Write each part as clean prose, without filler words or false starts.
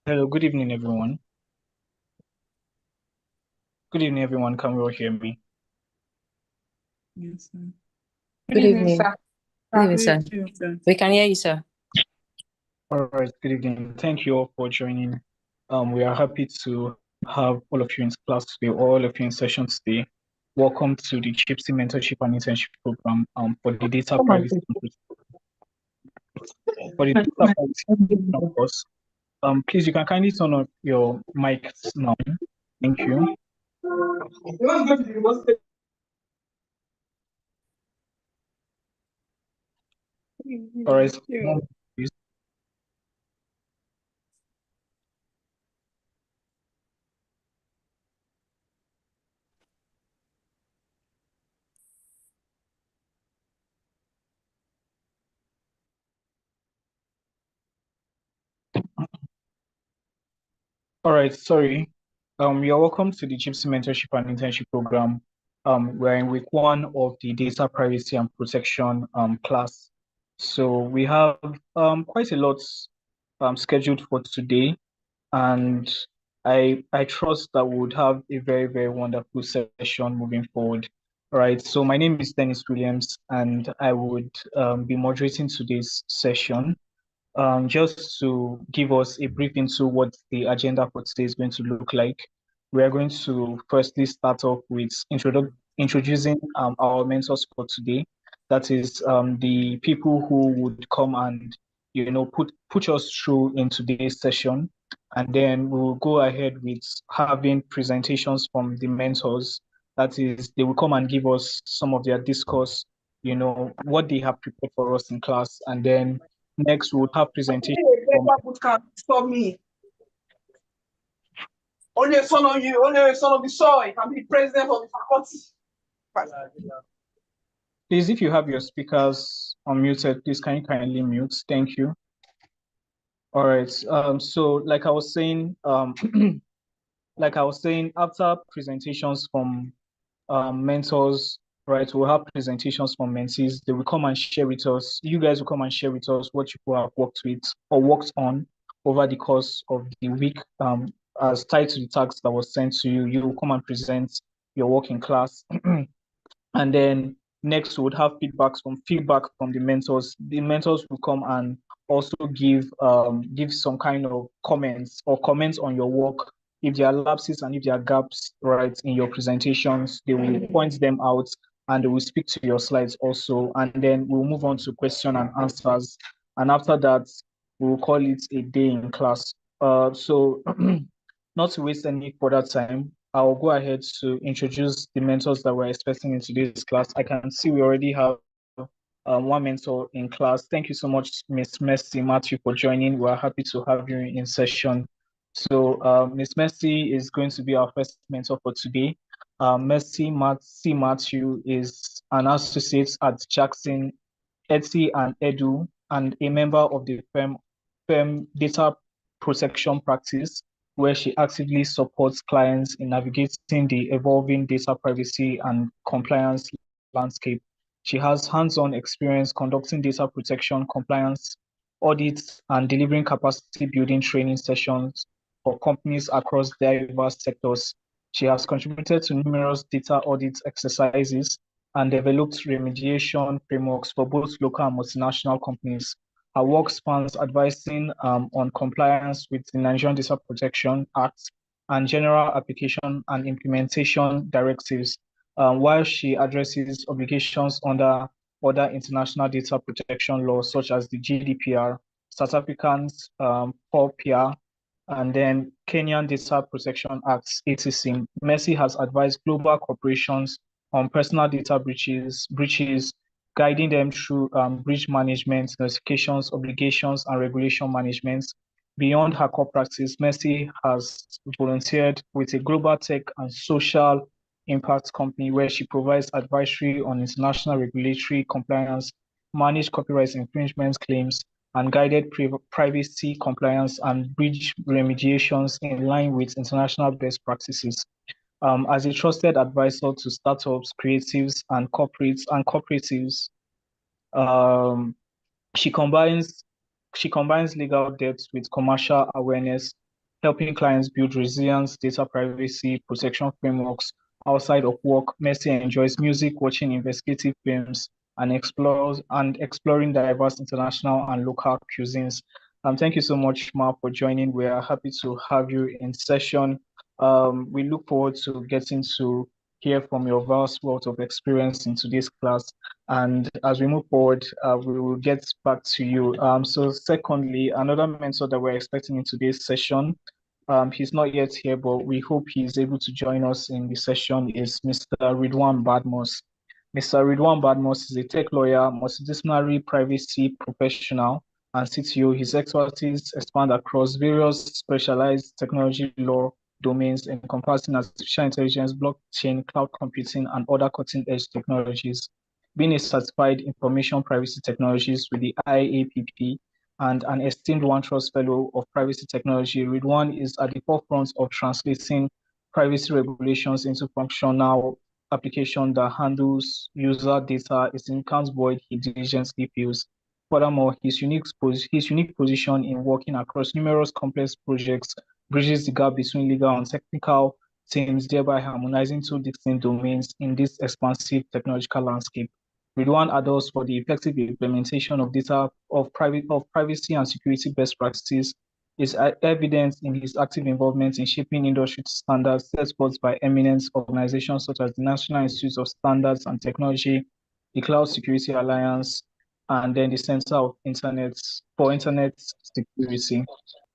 Hello, good evening, everyone. Good evening, everyone. Can you all hear me? Yes, sir. Good evening. sir. Good evening, sir. Good evening, sir. We can hear you, sir. All right, good evening. Thank you all for joining. We are happy to have all of you in class today, all of you in session today. Welcome to the JIIPCC Mentorship and Internship program for the data privacy. For the data privacy, of course. Please, you can kindly turn on your mics now. Thank you. All right. Please. All right, sorry. You're welcome to the JIIPCC Mentorship and Internship program. We're in week 1 of the data privacy and protection class. So we have quite a lot scheduled for today, and I trust that we would have a very, very wonderful session moving forward. All right, so my name is Dennis Williams, and I would be moderating today's session. Just to give us a brief into what the agenda for today is going to look like, we are going to firstly start off with introducing our mentors for today. That is the people who would come and put us through in today's session, and then we will go ahead with having presentations from the mentors. That is, they will come and give us some of their discourse, what they have prepared for us in class, and then next, we would have presentation. Stop me. Only a son of you, only a son of the soil can be president of the faculty. Please, if you have your speakers unmuted, please can you kindly mute? Thank you. All right. So like I was saying, after presentations from mentors, right, we'll have presentations from mentees. They will come and share with us. You guys will come and share with us what you have worked with or worked on over the course of the week. As tied to the task that was sent to you, you will come and present your work in class. And then next, we would have feedback from the mentors. The mentors will come and also give some kind of comments on your work. If there are lapses and if there are gaps, right, in your presentations, they will point them out and they will speak to your slides also. And then we'll move on to question and answers. And after that, we'll call it a day in class. So not to waste any further time, I'll go ahead to introduce the mentors that we're expecting in today's class. I can see we already have one mentor in class. Thank you so much, Miss Mercy Matthew, for joining. We're happy to have you in session. So Miss Mercy is going to be our first mentor for today. Mercy Matthew is an associate at Jackson, Etsy, and Edu, and a member of the firm data protection practice, where she actively supports clients in navigating the evolving data privacy and compliance landscape. She has hands-on experience conducting data protection, compliance, audits, and delivering capacity building training sessions for companies across diverse sectors. She has contributed to numerous data audit exercises and developed remediation frameworks for both local and multinational companies. Her work spans advising on compliance with the Nigerian Data Protection Act and general application and implementation directives, while she addresses obligations under other international data protection laws such as the GDPR, South African's POPIA, and then Kenyan Data Protection Act, etc. Mercy has advised global corporations on personal data breaches, guiding them through breach management, notifications, obligations, and regulation management. Beyond her core practice, Mercy has volunteered with a global tech and social impact company where she provides advisory on international regulatory compliance, managed copyright infringement claims, and guided privacy compliance and breach remediations in line with international best practices. As a trusted advisor to startups, creatives, and cooperatives, um, she combines she combines legal depth with commercial awareness, helping clients build resilience, data privacy, protection frameworks. Outside of work, Mercy enjoys music, watching investigative films, and exploring diverse international and local cuisines. Thank you so much, Ma, for joining. We are happy to have you in session. We look forward to getting to hear from your vast wealth of experience in today's class. And as we move forward, we will get back to you. So secondly, another mentor that we're expecting in today's session, he's not yet here, but we hope he's able to join us in the session, is Mr. Ridwan Badmos. Mr. Ridwan Badmos is a tech lawyer, multidisciplinary privacy professional, and CTO. His expertise expand across various specialized technology law domains encompassing artificial intelligence, blockchain, cloud computing, and other cutting-edge technologies. Being a certified information privacy technologist with the IAPP and an esteemed OneTrust Fellow of Privacy Technology, Ridwan is at the forefront of translating privacy regulations into functional application that handles user data, a significant void he diligently fills. Furthermore, his unique position in working across numerous complex projects bridges the gap between legal and technical teams, thereby harmonizing two distinct domains in this expansive technological landscape. Ridwan adults for the effective implementation of data of privacy and security best practices is evident in his active involvement in shaping industry standards set forth by eminent organizations such as the National Institute of Standards and Technology, the Cloud Security Alliance, and then the Center of Internet Security.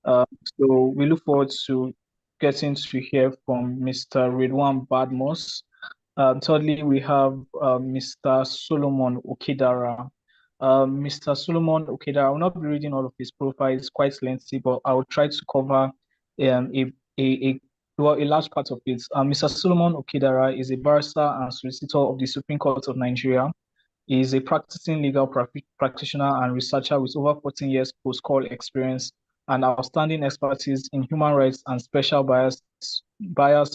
So we look forward to getting to hear from Mr. Ridwan Badmos. Thirdly, we have Mr. Solomon Okedara. Mr. Solomon Okedara, I will not be reading all of his profile, it's quite lengthy, but I will try to cover a large part of it. Mr. Solomon Okedara is a barrister and solicitor of the Supreme Court of Nigeria. He is a practicing legal practitioner and researcher with over 14 years post-call experience and outstanding expertise in human rights and special bias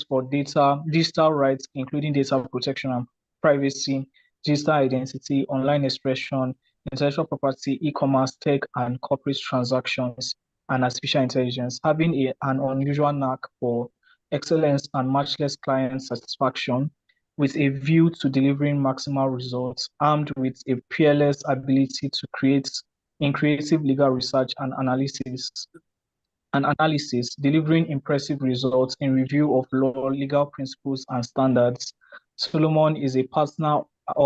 for digital rights, including data protection and privacy, digital identity, online expression, intellectual property, e-commerce, tech, and corporate transactions, and artificial intelligence. Having an unusual knack for excellence and matchless client satisfaction, with a view to delivering maximal results, armed with a peerless ability to create in creative legal research and analysis, delivering impressive results in review of law, legal principles, and standards. Solomon is a partner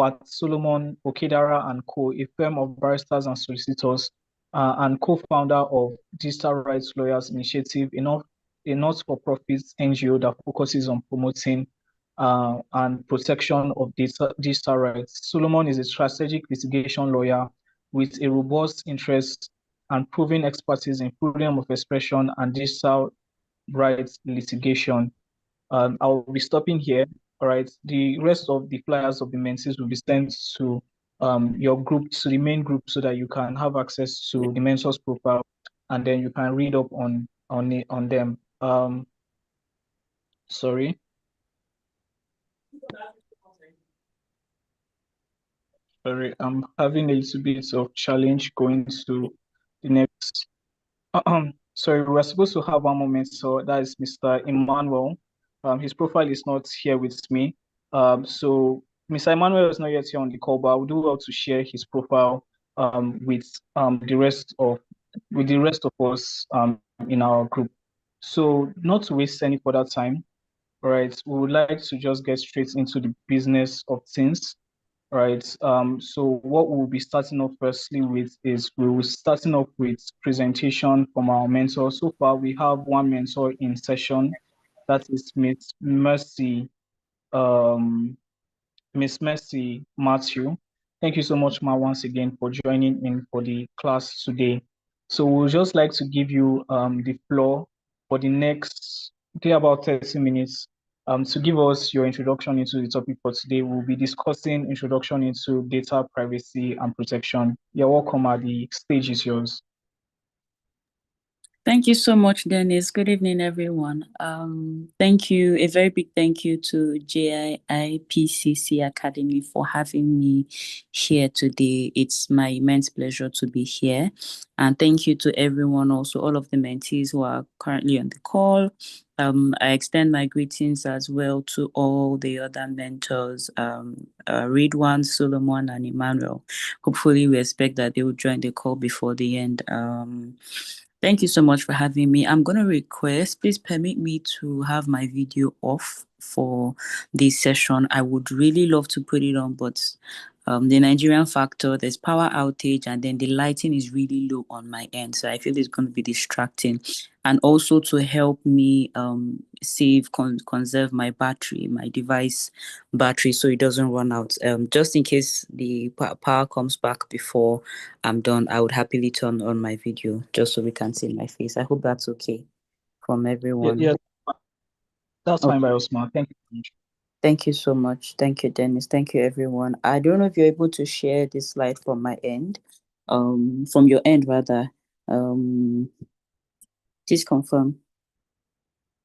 at Solomon Okedara and Co., a firm of barristers and solicitors, and co-founder of Digital Rights Lawyers Initiative, a not-for-profit NGO that focuses on promoting and protection of digital rights. Solomon is a strategic litigation lawyer with a robust interest and proven expertise in freedom of expression and digital rights litigation. I will be stopping here. All right. The rest of the flyers of the mentees will be sent to your group, to the main group, so that you can have access to the mentor's profile, and then you can read up on them. Sorry. Sorry, I'm having a little bit of challenge going to the next. Sorry, we're supposed to have one moment, so that is Mr. Emmanuel. His profile is not here with me. So Mr. Emmanuel is not yet here on the call, but I would do well to share his profile with the rest of us in our group. So not to waste any further time, all right, we would like to just get straight into the business of things. Right. So what we'll be starting off firstly with is we will starting off with presentation from our mentor. So far, we have one mentor in session, that is Miss Mercy Miss Mercy Matthew. Thank you so much, Ma, once again for joining in for the class today. So we'll just like to give you the floor for the next, about 30 minutes to give us your introduction into the topic for today. We'll be discussing introduction into data privacy and protection. You're welcome, Ma. The stage is yours. Thank you so much, Dennis. Good evening, everyone. Thank you. A very big thank you to JIIPCC Academy for having me here today. It's my immense pleasure to be here. And thank you to everyone, also all of the mentees who are currently on the call. I extend my greetings as well to all the other mentors, Ridwan, Solomon, and Emmanuel. Hopefully, we expect that they will join the call before the end. Thank you so much for having me. I'm going to request, please permit me to have my video off for this session. I would really love to put it on, but the Nigerian factor, there's power outage, and then the lighting is really low on my end. So I feel it's going to be distracting. And also to help me conserve my battery, my device battery, so it doesn't run out. Just in case the power comes back before I'm done, I would happily turn on my video just so we can see my face. I hope that's okay from everyone. Yeah, that's fine by us, Ma. Thank you so much. Thank you so much. Thank you, Dennis. Thank you, everyone. I don't know if you're able to share this slide from my end, from your end rather. Please confirm,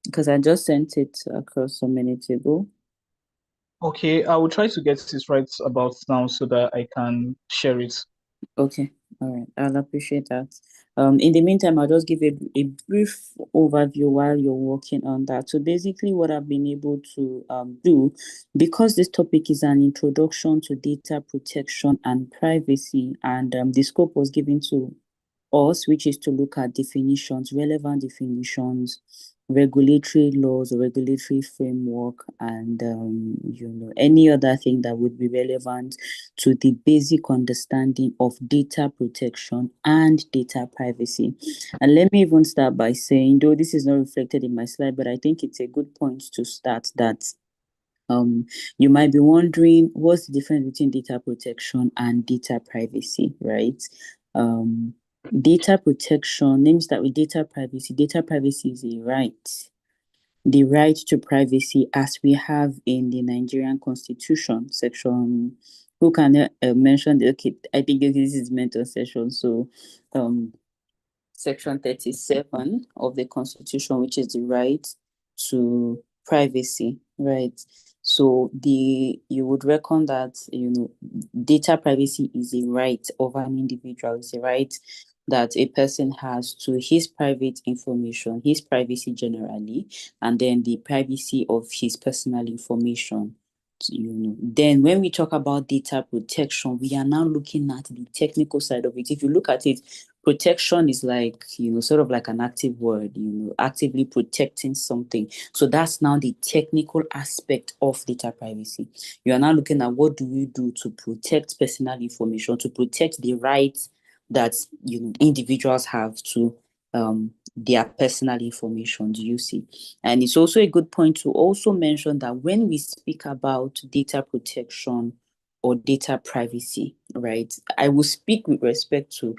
because I just sent it across some minutes ago. Okay, I will try to get this right about now so that I can share it. Okay, all right. I'll appreciate that. In the meantime, I'll just give a brief overview while you're working on that. So basically what I've been able to do, because this topic is an introduction to data protection and privacy, and the scope was given to us, which is to look at definitions, relevant definitions, regulatory laws or regulatory framework, and any other thing that would be relevant to the basic understanding of data protection and data privacy. And let me even start by saying, though this is not reflected in my slide, but I think it's a good point to start that you might be wondering what's the difference between data protection and data privacy, right? Data protection, let me start with data privacy. Data privacy is a right. The right to privacy as we have in the Nigerian Constitution, section, who can mention, okay, I think this is mental session, so section 37 of the Constitution, which is the right to privacy, right? So you would reckon that, data privacy is a right of an individual, it's a right that a person has to his private information, his privacy generally, and then the privacy of his personal information. Then when we talk about data protection, we are now looking at the technical side of it. If you look at it, protection is like, sort of like an active word, actively protecting something. So that's now the technical aspect of data privacy. You are now looking at what do we do to protect personal information, to protect the rights that individuals have to their personal information, do you see? And it's also a good point to also mention that when we speak about data protection or data privacy, right, I will speak with respect to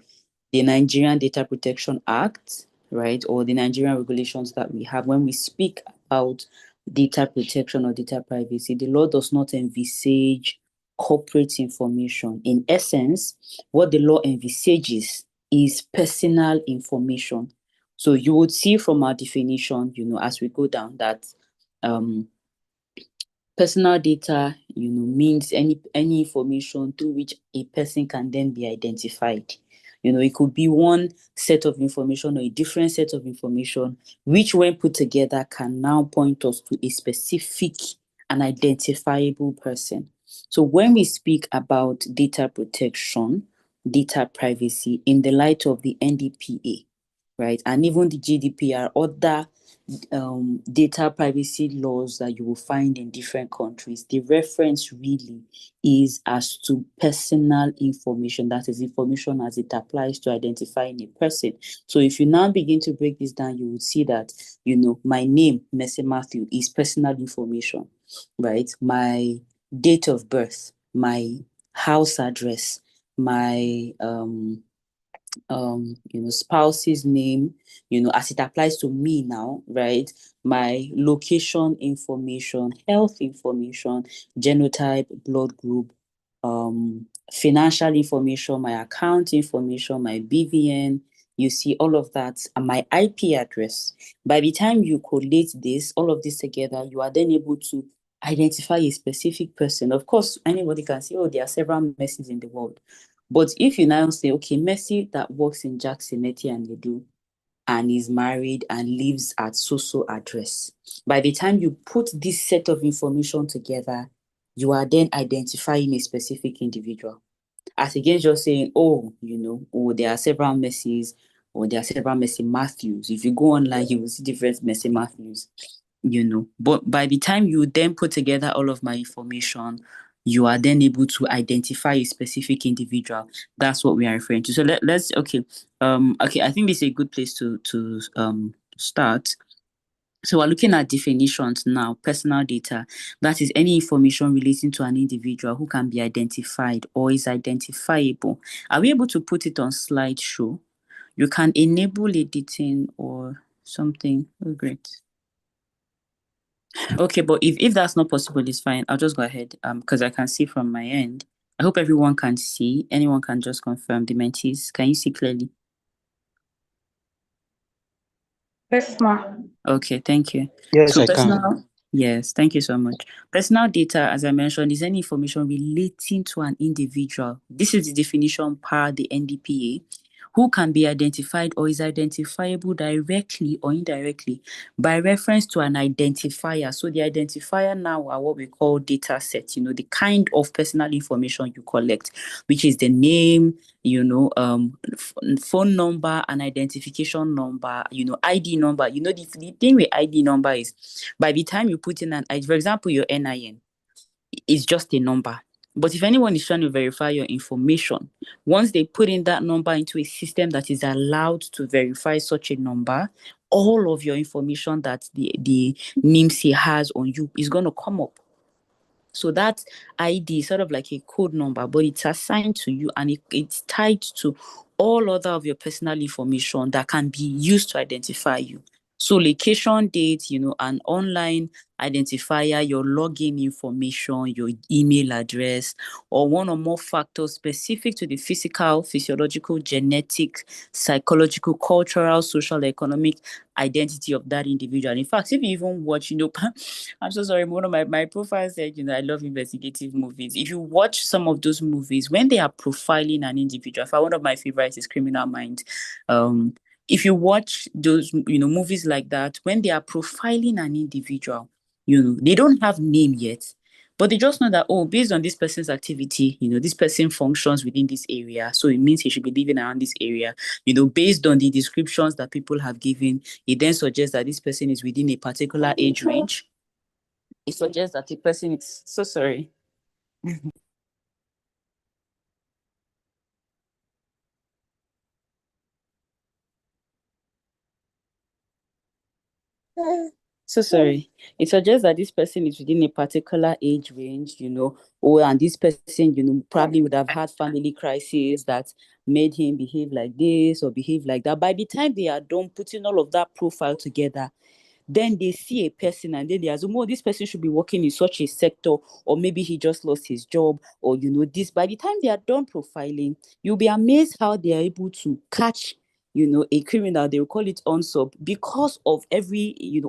the Nigerian Data Protection Act, right, or the Nigerian regulations that we have. When we speak about data protection or data privacy, the law does not envisage corporate information. In essence, what the law envisages is personal information. So you would see from our definition, as we go down, that personal data, means any information through which a person can then be identified. It could be one set of information or a different set of information, which when put together can now point us to a specific and identifiable person. So when we speak about data protection, data privacy in the light of the NDPA, right, and even the GDPR, other data privacy laws that you will find in different countries, the reference really is as to personal information. That is information as it applies to identifying a person. So if you now begin to break this down, you will see that, my name, Mercy Matthew, is personal information, right? My date of birth, my house address, my spouse's name, as it applies to me now, right? My location information, health information, genotype, blood group, financial information, my account information, my BVN, you see all of that, and my IP address. By the time you collate this, all of this together, you are then able to identify a specific person. Of course, anybody can say, oh, there are several Messis in the world. But if you now say, okay, Messi that works in Jackson, Eti and Ledu, and is married and lives at so address, by the time you put this set of information together, you are then identifying a specific individual. As against just saying, oh, there are several Messis, or there are several Messi Matthews. If you go online, you will see different Messi Matthews, But by the time you then put together all of my information, you are then able to identify a specific individual. That's what we are referring to. So let's okay. I think this is a good place to start. So we're looking at definitions now. Personal data, that is any information relating to an individual who can be identified or is identifiable. Are we able to put it on slideshow? You can enable editing or something. Oh, great. Okay, but if that's not possible, it's fine. I'll just go ahead because I can see from my end. I hope everyone can see. Anyone can just confirm the mentees. Can you see clearly? Yes, ma. Okay, thank you. Yes, So I can. Yes, thank you so much. Personal data, as I mentioned, is any information relating to an individual. This is the definition per the NDPA, who can be identified or is identifiable directly or indirectly by reference to an identifier. So the identifier now are what we call data sets, the kind of personal information you collect, which is the name, phone number and identification number, ID number. The thing with ID number is by the time you put in an ID, for example, your NIN is just a number. But if anyone is trying to verify your information, once they put in that number into a system that is allowed to verify such a number, all of your information that the NIMC has on you is going to come up. So that ID is sort of like a code number, but it's assigned to you and it's tied to all other of your personal information that can be used to identify you. So location, date, an online identifier, your login information, your email address, or one or more factors specific to the physical, physiological, genetic, psychological, cultural, social, economic identity of that individual. In fact, if you even watch, I'm so sorry, one of my profile said, I love investigative movies. If you watch some of those movies, when they are profiling an individual, in fact, one of my favorites is Criminal Minds. If you watch those, movies like that, when they are profiling an individual, they don't have name yet, but they just know that, based on this person's activity, this person functions within this area. So it means he should be living around this area. Based on the descriptions that people have given, it then suggests that this person is within a particular age range. It suggests that the person is so sorry. So sorry. It suggests that this person is within a particular age range, and this person, probably would have had family crises that made him behave like this or behave like that. By the time they are done putting all of that profile together, then they see a person and then they assume, this person should be working in such a sector, or maybe he just lost his job, or this. By the time they are done profiling, you'll be amazed how they are able to catch a criminal. They will call it unsub because of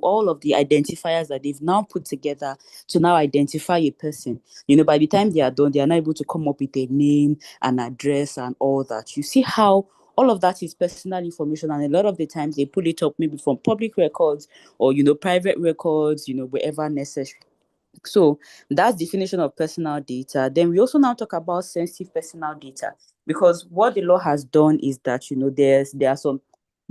all of the identifiers that they've now put together to now identify a person. By the time they are done, they are not able to come up with a name, an address, and all that. You see how all of that is personal information, and a lot of the times they pull it up maybe from public records or private records, wherever necessary. So that's definition of personal data. Then we also now talk about sensitive personal data, because what the law has done is that there are some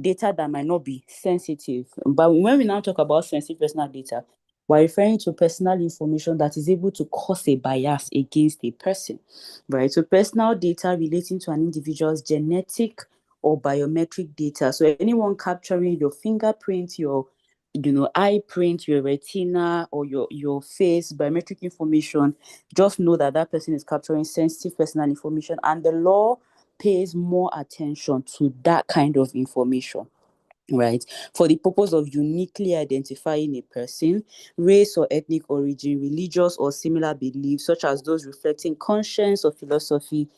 data that might not be sensitive. But when we now talk about sensitive personal data, we're referring to personal information that is able to cause a bias against a person, right? So personal data relating to an individual's genetic or biometric data. So anyone capturing your fingerprint, your eye print, your retina, or your face, biometric information, just know that that person is capturing sensitive personal information, and the law pays more attention to that kind of information, right? For the purpose of uniquely identifying a person, race or ethnic origin, religious or similar beliefs, such as those reflecting conscience or philosophy,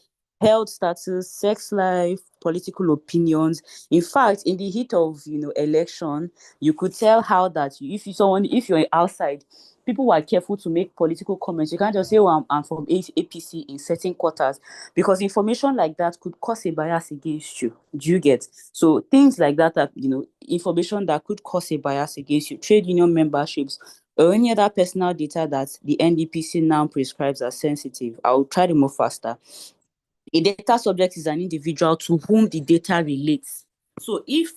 health status, sex life, political opinions. In fact, in the heat of election, you could tell how that if you're outside, people were careful to make political comments. You can't just say, "Oh, I'm from APC" in certain quarters, because information like that could cause a bias against you. Do you get? So things like that are, information that could cause a bias against you. Trade union memberships or any other personal data that the NDPC now prescribes as sensitive. I'll try to move faster. A data subject is an individual to whom the data relates. So if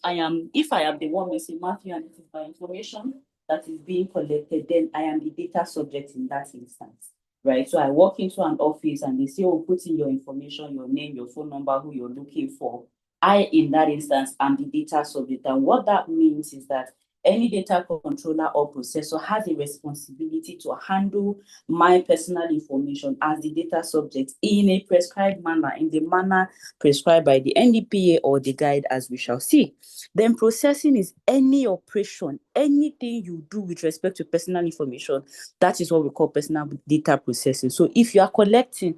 I am the one missing Matthew and it is my information that is being collected, then I am the data subject in that instance, right? So I walk into an office and they say, "Oh, put in your information, your name, your phone number, who you're looking for." I, in that instance, am the data subject. And what that means is that any data controller or processor has a responsibility to handle my personal information as the data subject in a prescribed manner, in the manner prescribed by the NDPA or the guide, as we shall see. Then processing is any operation, anything you do with respect to personal information. That is what we call personal data processing. So if you are collecting,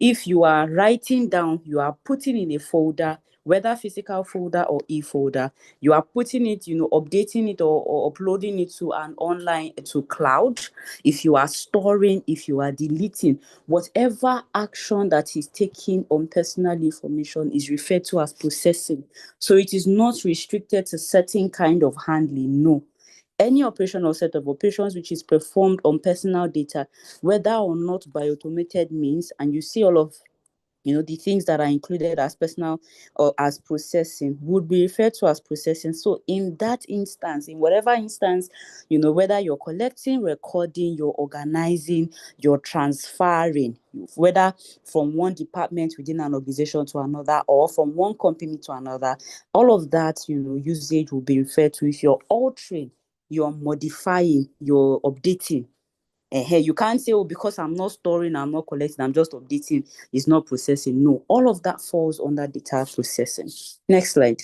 if you are writing down, you are putting in a folder, whether physical folder or e-folder, you are putting it, updating it or uploading it to an online, to cloud. If you are storing, if you are deleting, whatever action that is taken on personal information is referred to as processing. So it is not restricted to certain kind of handling, no. Any operation or set of operations which is performed on personal data, whether or not by automated means, and you see all of the things that are included as personal or as processing, would be referred to as processing. So in that instance, in whatever instance, whether you're collecting, recording, you're organizing, you're transferring, whether from one department within an organization to another or from one company to another, all of that, usage will be referred to. If you're altering, you're modifying, you're updating, you can't say, "Oh, because I'm not storing, I'm not collecting, I'm just updating, it's not processing." No, all of that falls under data processing. Next slide.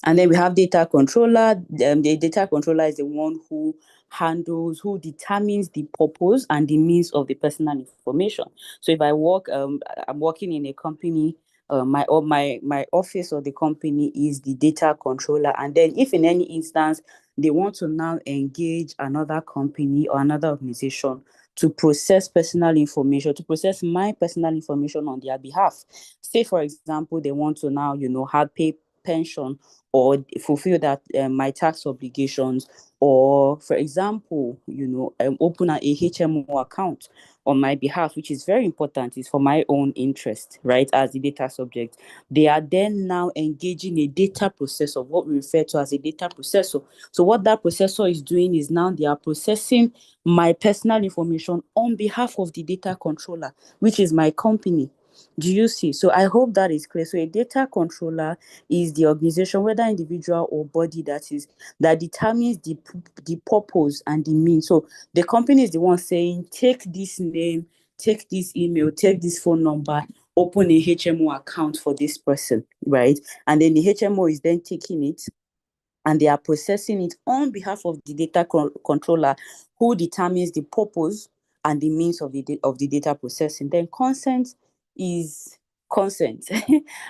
And then we have data controller. The data controller is the one who determines the purpose and the means of the personal information. So if I'm working in a company, my office or the company is the data controller. And then if in any instance they want to now engage another company or another organization to process personal information, to process my personal information on their behalf. Say, for example, they want to now, pay pension or fulfill that my tax obligations, or for example, open a HMO account on my behalf, which is very important, is for my own interest, right, as the data subject. They are then now engaging a data processor, what we refer to as a data processor. So what that processor is doing is now they are processing my personal information on behalf of the data controller, which is my company. Do you see? So I hope that is clear. So a data controller is the organization, whether individual or body, that determines the purpose and the means. So the company is the one saying, "Take this name, take this email, take this phone number, open a HMO account for this person," right? And then the HMO is then taking it and they are processing it on behalf of the data controller, who determines the purpose and the means of the data processing. Then consent is consent.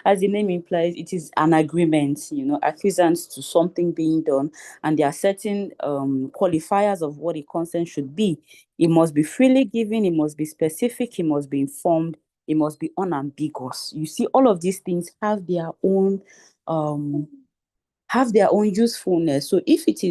As the name implies, it is an agreement, acquiescence to something being done, and there are certain qualifiers of what a consent should be. It must be freely given, it must be specific, it must be informed, it must be unambiguous. You see, all of these things have their own usefulness. So if it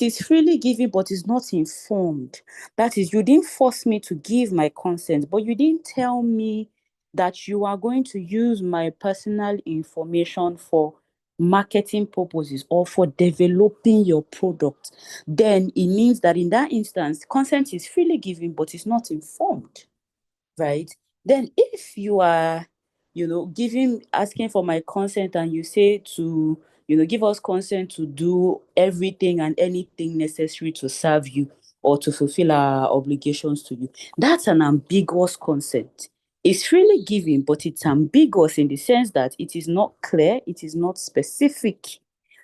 is freely given but is not informed, that is, you didn't force me to give my consent, but you didn't tell me that you are going to use my personal information for marketing purposes or for developing your product, then it means that in that instance, consent is freely given but is not informed, right? Then if you are asking for my consent, and you say to, give us consent to do everything and anything necessary to serve you or to fulfill our obligations to you. That's an ambiguous consent. It's really giving, but it's ambiguous in the sense that it is not clear, it is not specific.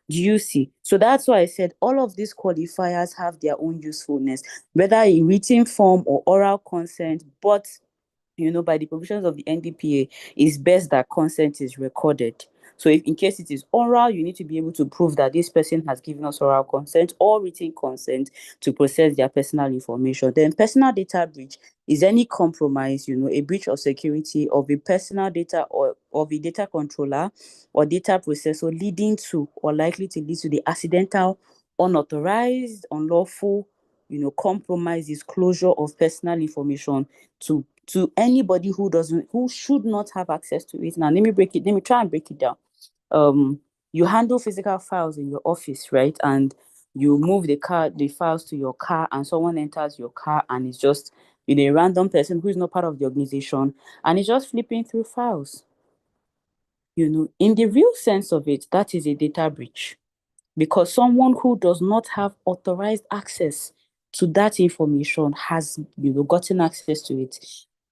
Do you see? So that's why I said all of these qualifiers have their own usefulness, whether in written form or oral consent, but by the provisions of the NDPA, it's best that consent is recorded. So if in case it is oral, you need to be able to prove that this person has given us oral consent or written consent to process their personal information. Then personal data breach is any compromise, a breach of security of a personal data or of a data controller or data processor leading to or likely to lead to the accidental, unauthorized, unlawful, compromise, disclosure of personal information to anybody who should not have access to it. Now, let me try and break it down. You handle physical files in your office, right? And you move the files to your car, and someone enters your car and it's just a random person who is not part of the organization and is just flipping through files. In the real sense of it, that is a data breach, because someone who does not have authorized access to that information has gotten access to it.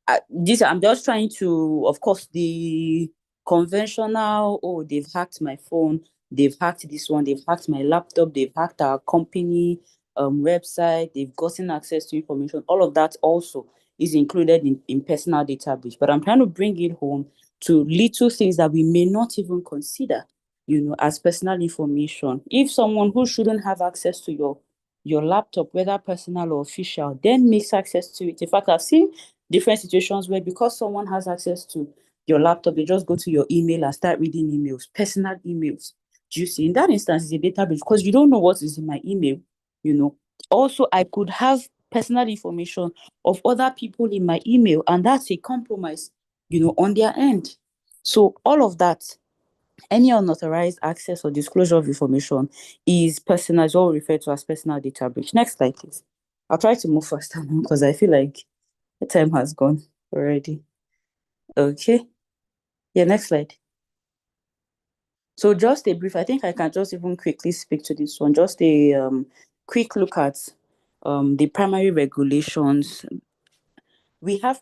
I'm just trying to, of course, the conventional, they've hacked my phone, they've hacked this one, they've hacked my laptop, they've hacked our company website, they've gotten access to information. All of that also is included in personal data breach. But I'm trying to bring it home to little things that we may not even consider, as personal information. If someone who shouldn't have access to your laptop, whether personal or official, then makes access to it. In fact, I've seen different situations where because someone has access to your laptop, they just go to your email and start reading emails, personal emails. Do you see? In that instance, it's a database because you don't know what is in my email, Also, I could have personal information of other people in my email, and that's a compromise, on their end. So all of that, any unauthorized access or disclosure of information is personal, is what we refer to as personal data breach. Next slide, please. I'll try to move faster because I feel like the time has gone already. Okay. Yeah, next slide. So just a brief, I think I can just even quickly speak to this one. Just a quick look at the primary regulations. We have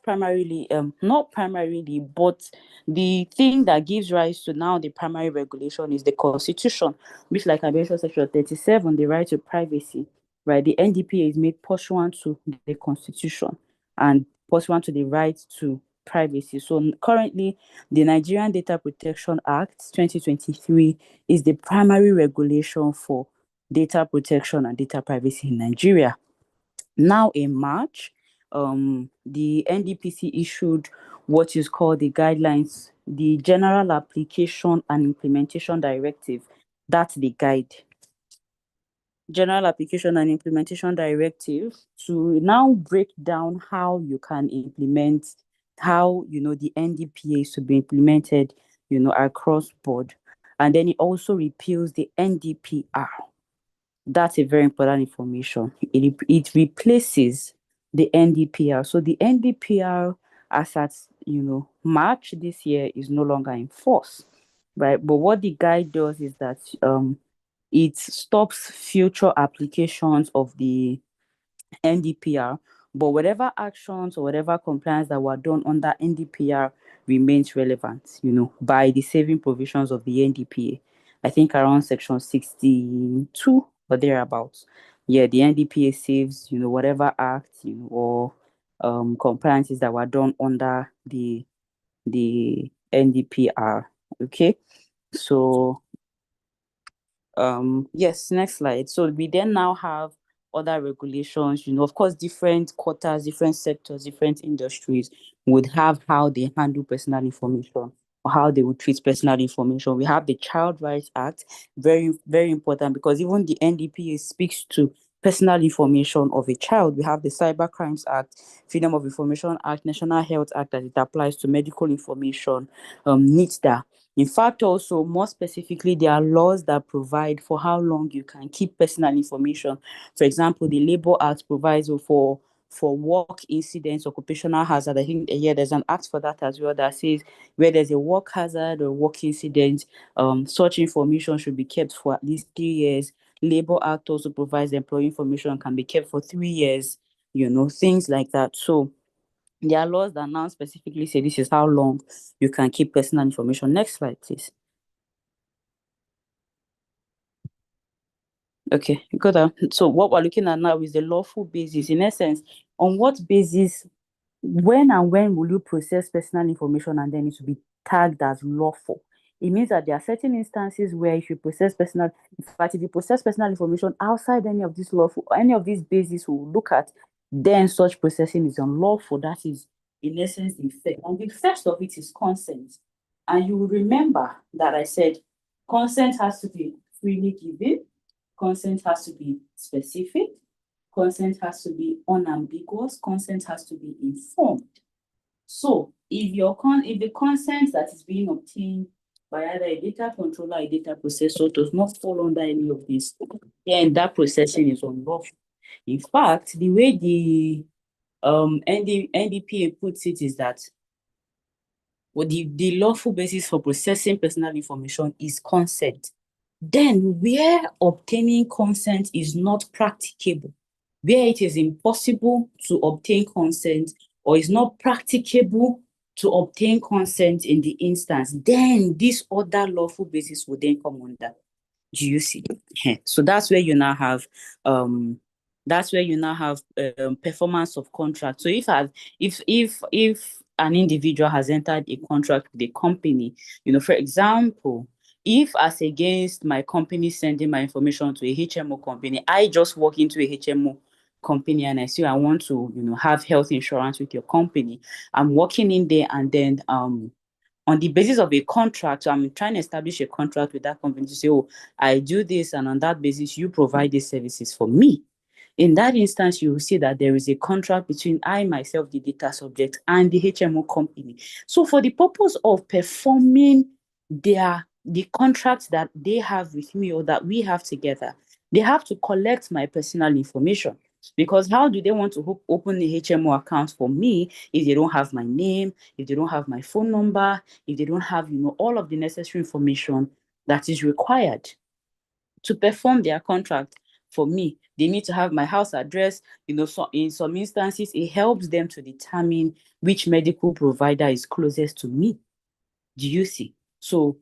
not primarily, but the thing that gives rise to now the primary regulation is the Constitution, which, like I mentioned, Section 37, the right to privacy, right? The NDPA is made pursuant to the Constitution and pursuant to the right to privacy. So currently, the Nigerian Data Protection Act 2023 is the primary regulation for data protection and data privacy in Nigeria. Now in March, the NDPC issued what is called the guidelines, the General Application and Implementation Directive. That's the guide. General Application and Implementation Directive to now break down how you can implement, how, the NDPA is to be implemented, across board. And then it also repeals the NDPR. That's a very important information. It replaces the NDPR. So the NDPR, as at March this year, is no longer in force, right? But what the guide does is that it stops future applications of the NDPR, but whatever actions or whatever compliance that were done under NDPR remains relevant, by the saving provisions of the NDPA. I think around section 62 or thereabouts. Yeah, the NDPA saves, whatever acts, or compliances that were done under the NDPR. Okay, so yes, next slide. So we then now have other regulations, of course, different quarters, different sectors, different industries would have how they handle personal information or how they would treat personal information. We have the Child Rights Act, very, very important, because even the NDPA speaks to personal information of a child. We have the Cyber Crimes Act, Freedom of Information Act, National Health Act that it applies to medical information, NITDA. In fact, also, more specifically, there are laws that provide for how long you can keep personal information. For example, the Labour Act provides for for work incidents, occupational hazard. I think there's an act for that as well that says where there's a work hazard or work incident, such information should be kept for at least 3 years. Labor Act also provides employee information can be kept for 3 years, things like that. So there are laws that now specifically say this is how long you can keep personal information. Next slide, please. Okay, good. So what we're looking at now is the lawful basis. In essence, on what basis, when will you process personal information and then it will be tagged as lawful? It means that there are certain instances where if you process personal information outside any of these bases we'll look at, then such processing is unlawful. That is, in essence, the effect. And the first of it is consent. And you will remember that I said consent has to be freely given, consent has to be specific, consent has to be unambiguous, consent has to be informed. So if the consent that is being obtained by either a data controller or a data processor does not fall under any of this, then that processing is unlawful. In fact, the way the NDPA puts it is that the lawful basis for processing personal information is consent. Then where obtaining consent is not practicable, where it is impossible to obtain consent or is not practicable to obtain consent in the instance, then this other lawful basis will then come under. Do you see? So that's where you now have performance of contract. So if an individual has entered a contract with a company, for example, if as against my company sending my information to a HMO company, I just walk into a HMO company and I say I want to, have health insurance with your company. I'm walking in there and then on the basis of a contract, so I'm trying to establish a contract with that company to say, oh, I do this, and on that basis, you provide these services for me. In that instance, you will see that there is a contract between I, myself, the data subject, and the HMO company. So for the purpose of performing the contracts that they have with me or that we have together, they have to collect my personal information. Because how do they want to open the HMO account for me if they don't have my name, if they don't have my phone number, if they don't have, all of the necessary information that is required to perform their contract for me? They need to have my house address. So in some instances, it helps them to determine which medical provider is closest to me. Do you see? So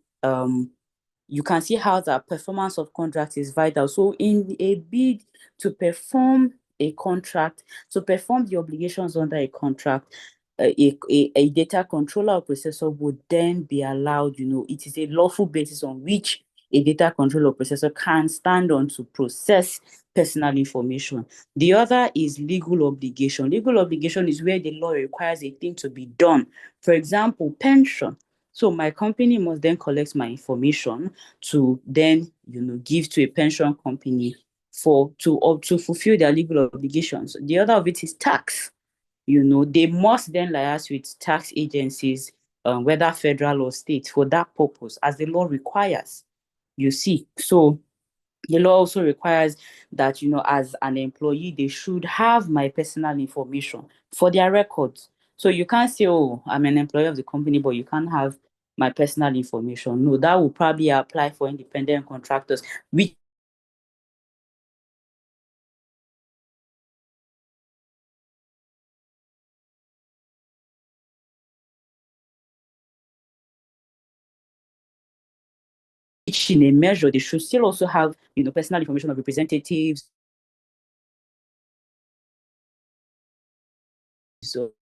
you can see how the performance of contract is vital. So in a bid to perform a contract, to perform the obligations under a contract, a data controller or processor would then be allowed, it is a lawful basis on which a data controller or processor can stand on to process personal information. The other is legal obligation. Legal obligation is where the law requires a thing to be done. For example, pension. So my company must then collect my information to then, give to a pension company to fulfill their legal obligations. The other of it is tax. They must then liaise with tax agencies, whether federal or state, for that purpose, as the law requires. You see, so the law also requires that, as an employee, they should have my personal information for their records. So you can't say, oh, I'm an employee of the company, but you can't have my personal information. No, that will probably apply for independent contractors, which in a measure, they should still also have, personal information of representatives. So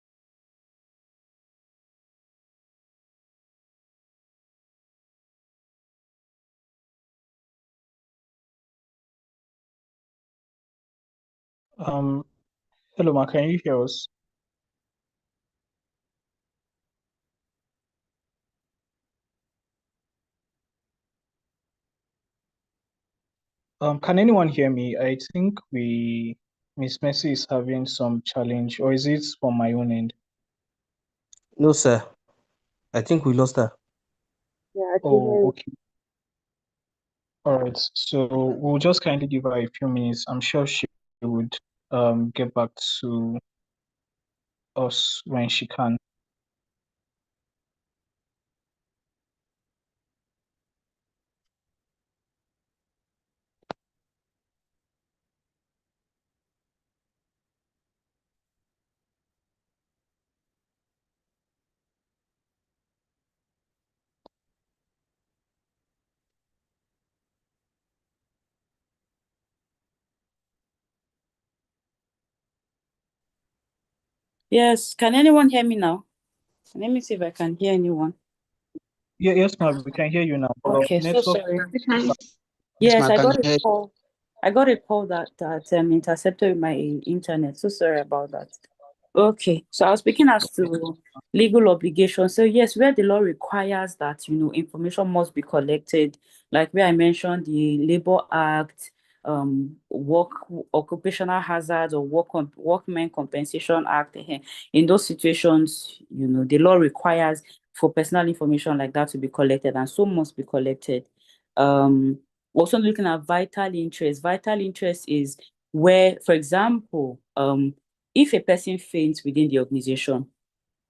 Hello, Ma, can you hear us? Can anyone hear me? I think Miss Mercy is having some challenge, or is it from my own end? No, sir. I think we lost her. Yeah, Oh, okay. All right. So we'll just kindly give her a few minutes. I'm sure she would get back to us when she can. Yes, can anyone hear me now? Let me see if I can hear anyone. Yeah, yes, ma'am, we can hear you now. Okay, so Network. sorry. Yes, Yes, ma'am, I can got hear a call. I got a call that intercepted my internet. So sorry about that. Okay, so I was speaking as to legal obligations. So yes, where the law requires that information must be collected, like where I mentioned the Labor Act, work occupational hazards or workmen compensation act. In those situations, the law requires for personal information like that to be collected, and so must be collected. Also looking at vital interest. Vital interest is where, for example, if a person faints within the organization,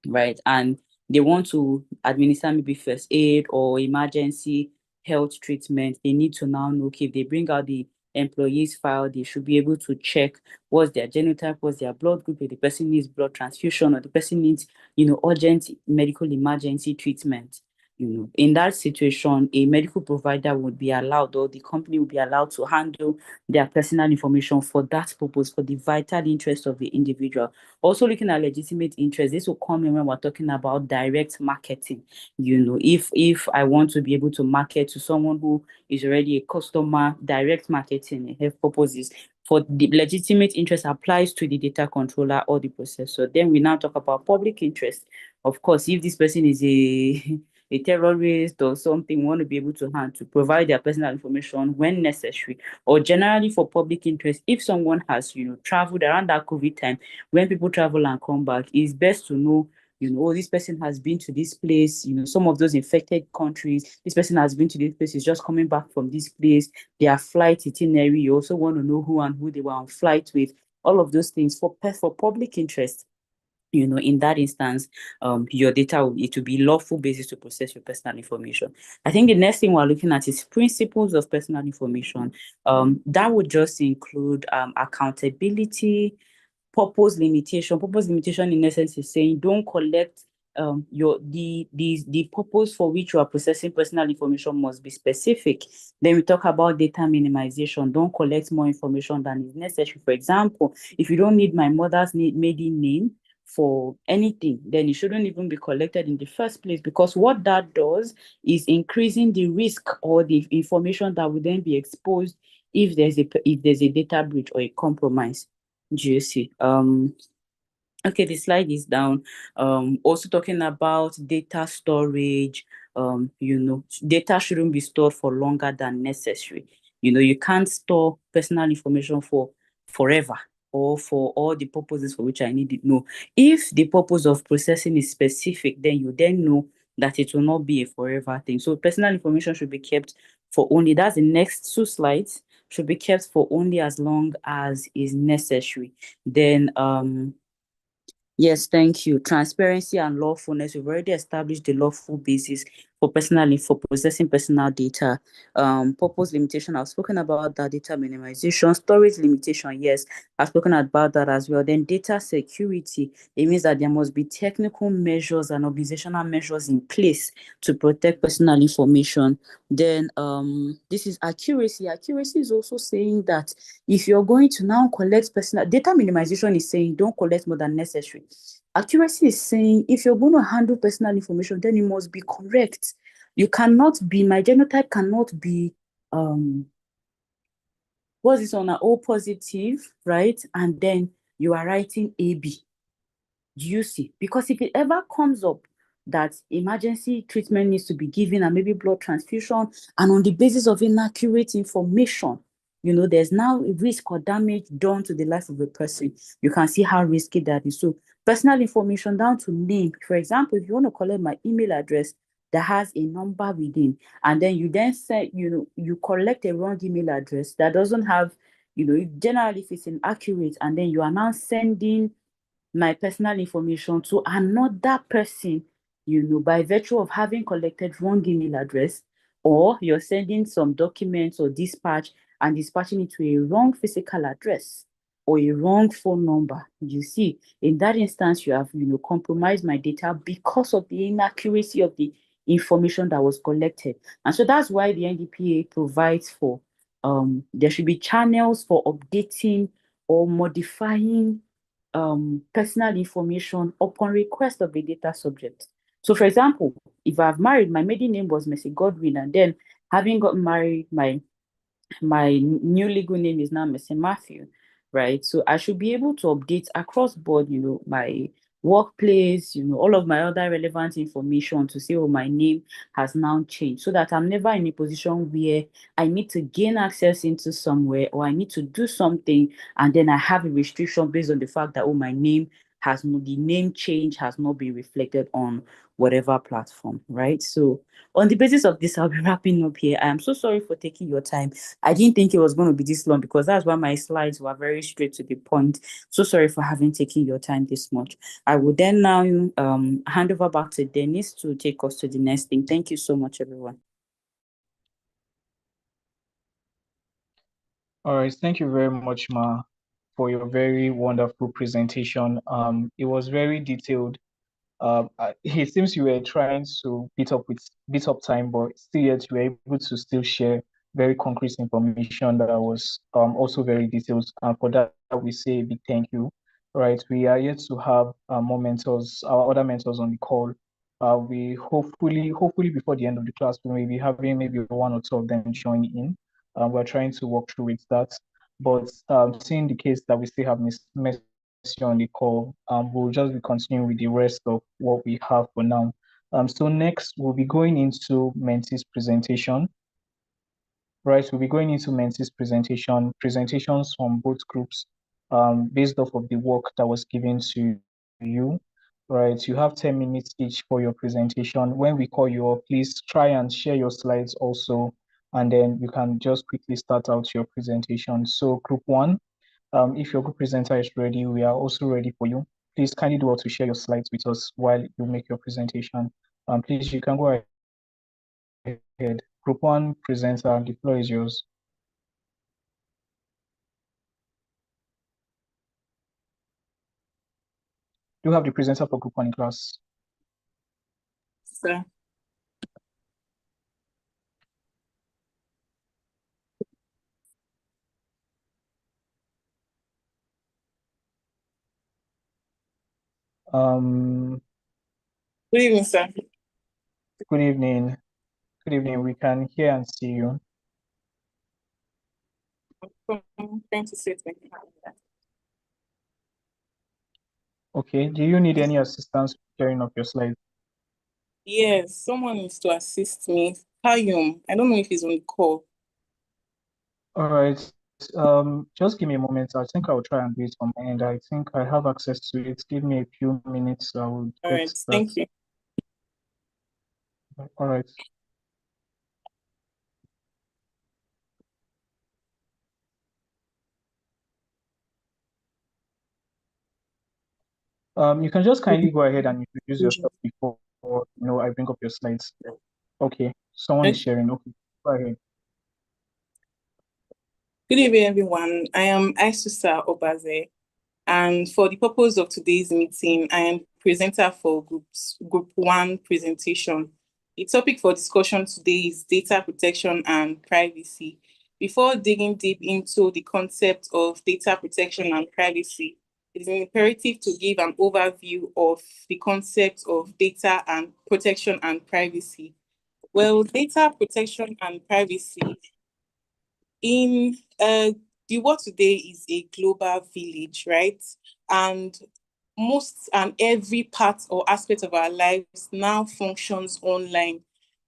right, and they want to administer maybe first aid or emergency health treatment, they need to now know, okay, if they bring out the employee's file, they should be able to check what's their genotype, what's their blood group, if the person needs blood transfusion or the person needs, urgent medical emergency treatment. In that situation, a medical provider would be allowed, or the company would be allowed to handle their personal information for that purpose, for the vital interest of the individual. Also looking at legitimate interest, this will come in when we're talking about direct marketing. If I want to be able to market to someone who is already a customer, direct marketing have purposes. For the legitimate interest applies to the data controller or the processor. Then we now talk about public interest. Of course, if this person is a terrorist or something, we want to be able to provide their personal information when necessary, or generally for public interest, if someone has traveled around that COVID time, when people travel and come back, it's best to know, oh, this person has been to this place, some of those infected countries, this person has been to this place, is just coming back from this place, their flight itinerary. You also want to know who and who they were on flight with, all of those things for public interest. In that instance, your data it will be lawful basis to process your personal information. I think the next thing we're looking at is principles of personal information. That would just include accountability, purpose limitation. Purpose limitation, in essence, is saying don't collect the purpose for which you are processing personal information must be specific. Then we talk about data minimization. Don't collect more information than is necessary. For example, if you don't need my mother's maiden name for anything, then it shouldn't even be collected in the first place, because what that does is increasing the risk or the information that will then be exposed if there's a data breach or a compromise. Do you see? Okay, the slide is down. Also talking about data storage. Data shouldn't be stored for longer than necessary. You can't store personal information for forever or for all the purposes for which I need it. No, if the purpose of processing is specific, then you then know that it will not be a forever thing. So personal information should be kept for only, that's the next two slides, should be kept for only as long as is necessary. Then yes, thank you. Transparency and lawfulness. We've already established the lawful basis for processing personal data. Purpose limitation, I've spoken about that. Data minimization, storage limitation, yes, I've spoken about that as well. Then data security, it means that there must be technical measures and organizational measures in place to protect personal information. Then this is accuracy. Accuracy is also saying that if you're going to now collect personal data, minimization is saying don't collect more than necessary. Accuracy is saying if you're going to handle personal information, then it must be correct. You cannot be, my genotype cannot be what's this on an O positive, right? And then you are writing AB. Do you see? Because if it ever comes up that emergency treatment needs to be given and maybe blood transfusion, and on the basis of inaccurate information, there's now a risk or damage done to the life of a person. You can see how risky that is. So personal information down to name. For example, if you want to collect my email address that has a number within, and then you then say, you collect a wrong email address that doesn't have, generally if it's inaccurate, and then you are now sending my personal information to another person, by virtue of having collected wrong email address, or you're sending some documents or dispatch and dispatching it to a wrong physical address or a wrong phone number. You see, in that instance, you have, compromised my data because of the inaccuracy of the information that was collected. And so that's why the NDPA provides for there should be channels for updating or modifying personal information upon request of the data subject. So, for example, if I've married, my maiden name was Mercy Godwin, and then having got married, my new legal name is now Mr. Matthew, right? So I should be able to update across board, my workplace, all of my other relevant information to say, oh, my name has now changed, so that I'm never in a position where I need to gain access into somewhere or I need to do something and then I have a restriction based on the fact that, oh, my name the name change has not been reflected on whatever platform, right? So on the basis of this, I'll be wrapping up here. I am so sorry for taking your time. I didn't think it was going to be this long because that's why my slides were very straight to the point. So sorry for having taken your time this much. I will then now hand over back to Dennis to take us to the next thing. Thank you so much, everyone. All right, thank you very much, Ma, for your very wonderful presentation. It was very detailed. It seems you were trying to beat up time, but still yet you were able to still share very concrete information that was also very detailed. And for that, we say a big thank you. Right, we are yet to have more mentors, our other mentors on the call. We hopefully before the end of the class, we may be having maybe one or two of them join in. We're trying to work through with that. But seeing the case that we still have Miss on the call, we'll just be continuing with the rest of what we have for now. So next, we'll be going into Mentee's presentation. Right, we'll be going into Mentee's presentations from both groups, based off of the work that was given to you. Right, you have 10 minutes each for your presentation. When we call you up, please try and share your slides also, and then you can just quickly start out your presentation. So group one, if your group presenter is ready, we are also ready for you. Please kindly do to share your slides with us while you make your presentation. Please, you can go ahead. Group one presenter, the floor is yours. Do you have the presenter for group one in class? Sir. Um, Good evening, sir. good evening. Good evening. We can hear and see you. Thanks to sit. Okay. Do you need any assistance sharing of your slides? Yes, someone needs to assist me. Kayum, I don't know if he's on the call. All right. Just give me a moment. I think I will try and do it on my end. I think I have access to it. Give me a few minutes. I will All get right, that. thank you. All right. You can just kindly go ahead and introduce yourself before I bring up your slides. Okay, someone is sharing. Okay, go ahead. Good evening, everyone. I am Aisusa Obaze, and for the purpose of today's meeting, I am presenter for Group 1 presentation. The topic for discussion today is data protection and privacy. Before digging deep into the concept of data protection and privacy, it is imperative to give an overview of the concept of data and protection and privacy. Well, data protection and privacy in the world today is a global village, right? And most and every part or aspect of our lives now functions online.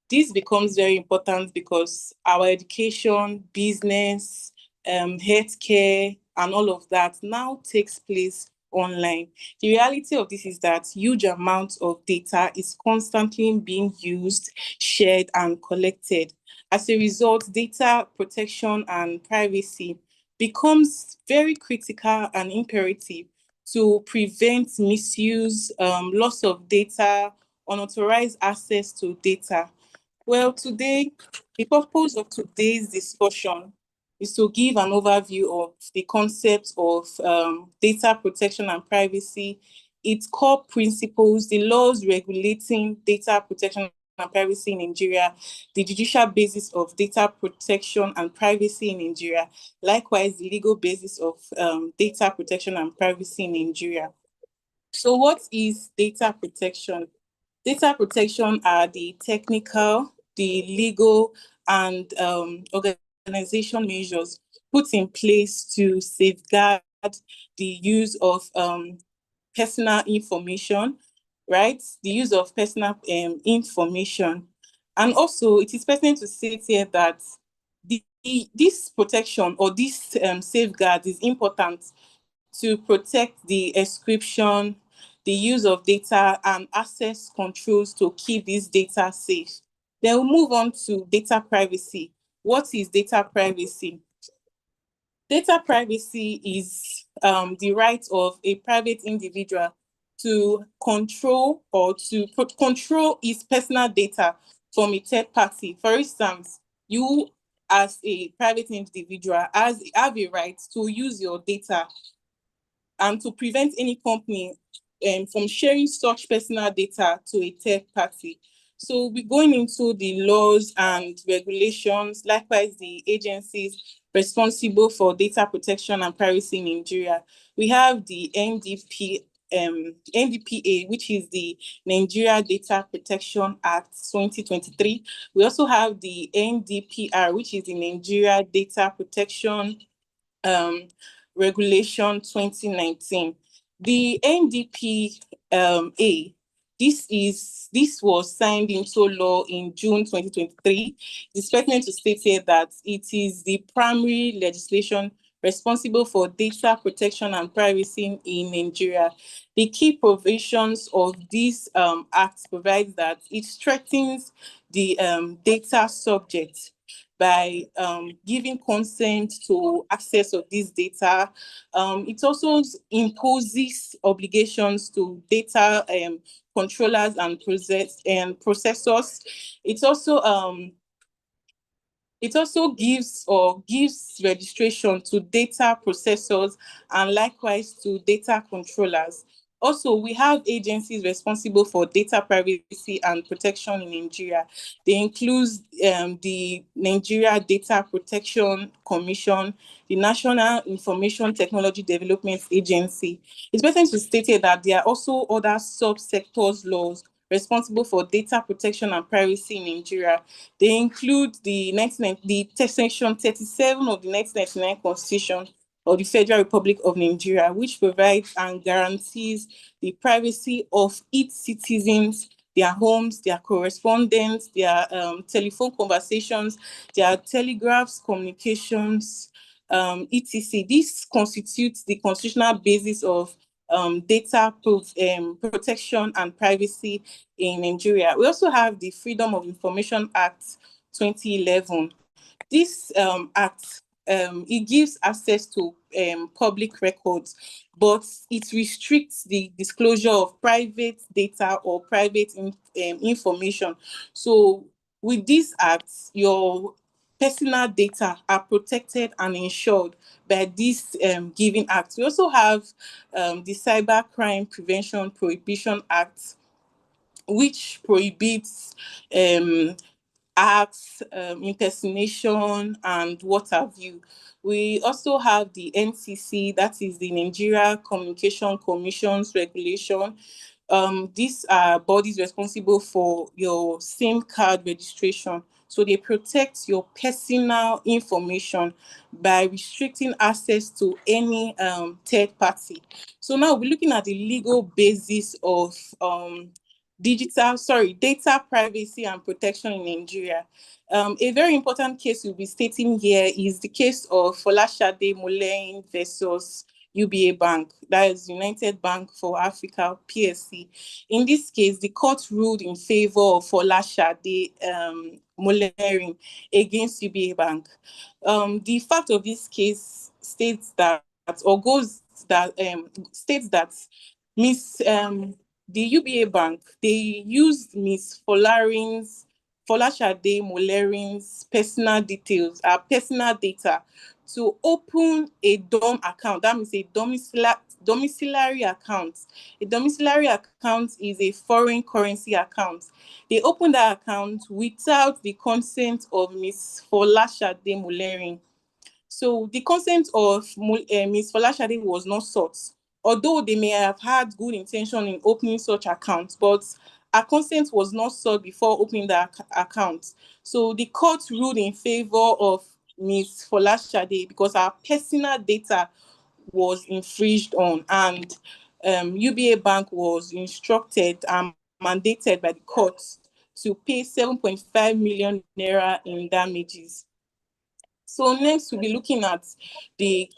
This becomes very important because our education, business, healthcare, and all of that now takes place online. The reality of this is that huge amounts of data is constantly being used, shared, and collected. As a result, data protection and privacy becomes very critical and imperative to prevent misuse, loss of data, unauthorized access to data. Well, today, the purpose of today's discussion is to give an overview of the concept of data protection and privacy, its core principles, the laws regulating data protection and privacy in Nigeria, the judicial basis of data protection and privacy in Nigeria, likewise the legal basis of data protection and privacy in Nigeria. So what is data protection? Data protection are the technical, the legal, and organization measures put in place to safeguard the use of personal information, right? The use of personal information. And also, it is pertinent to state here that this protection or this safeguard is important to protect the encryption, the use of data, and access controls to keep this data safe. Then we'll move on to data privacy. What is data privacy? Data privacy is the right of a private individual to control or to control his personal data from a third party. For instance, you as a private individual have a right to use your data and to prevent any company from sharing such personal data to a third party. So we're going into the laws and regulations, likewise the agencies responsible for data protection and privacy in Nigeria. We have the NDPA, which is the Nigeria Data Protection Act 2023. We also have the NDPR, which is the Nigeria Data Protection Regulation 2019. The NDPA, this was signed into law in June 2023. It's pertinent to state here that it is the primary legislation responsible for data protection and privacy in Nigeria. The key provisions of this act provide that it strengthens the data subject by giving consent to access of this data. It also imposes obligations to data controllers and processors. It also gives registration to data processors and likewise to data controllers. Also, we have agencies responsible for data privacy and protection in Nigeria. They include the Nigeria Data Protection Commission, the National Information Technology Development Agency. It's better to state here that there are also other subsectors laws responsible for data protection and privacy in Nigeria. They include the Section 37 of the 1999 Constitution of the Federal Republic of Nigeria, which provides and guarantees the privacy of its citizens, their homes, their correspondence, their telephone conversations, their telegraphs, communications, etc. This constitutes the constitutional basis of data protection and privacy in Nigeria. We also have the Freedom of Information Act 2011. This act, it gives access to public records, but it restricts the disclosure of private data or private information. So with this act, your personal data are protected and ensured by this given act. We also have the Cybercrime Prevention Prohibition Act, which prohibits acts, impersonation, and what have you. We also have the NCC, that is the Nigeria Communication Commission's regulation. These are bodies responsible for your SIM card registration. So they protect your personal information by restricting access to any third party. So now we're looking at the legal basis of data privacy and protection in Nigeria. A very important case we'll be stating here is the case of Folashade Molein versus UBA Bank, that is United Bank for Africa, PSC. In this case, the court ruled in favor of Folashade Molein against UBA Bank. The fact of this case states that or goes that states that the UBA Bank, they used Miss Folashade Molerin's personal details, personal data to open a DOM account. That means a domiciliary account. A domiciliary account is a foreign currency account. They opened that account without the consent of Miss Folashade Molerin. So the consent of Ms. Folashade was not sought, although they may have had good intention in opening such accounts, but her consent was not sought before opening the account. So the court ruled in favor of Ms. Folashade because her personal data was infringed on, and UBA Bank was instructed and mandated by the court to pay 7.5 million naira in damages. So next, we'll be looking at the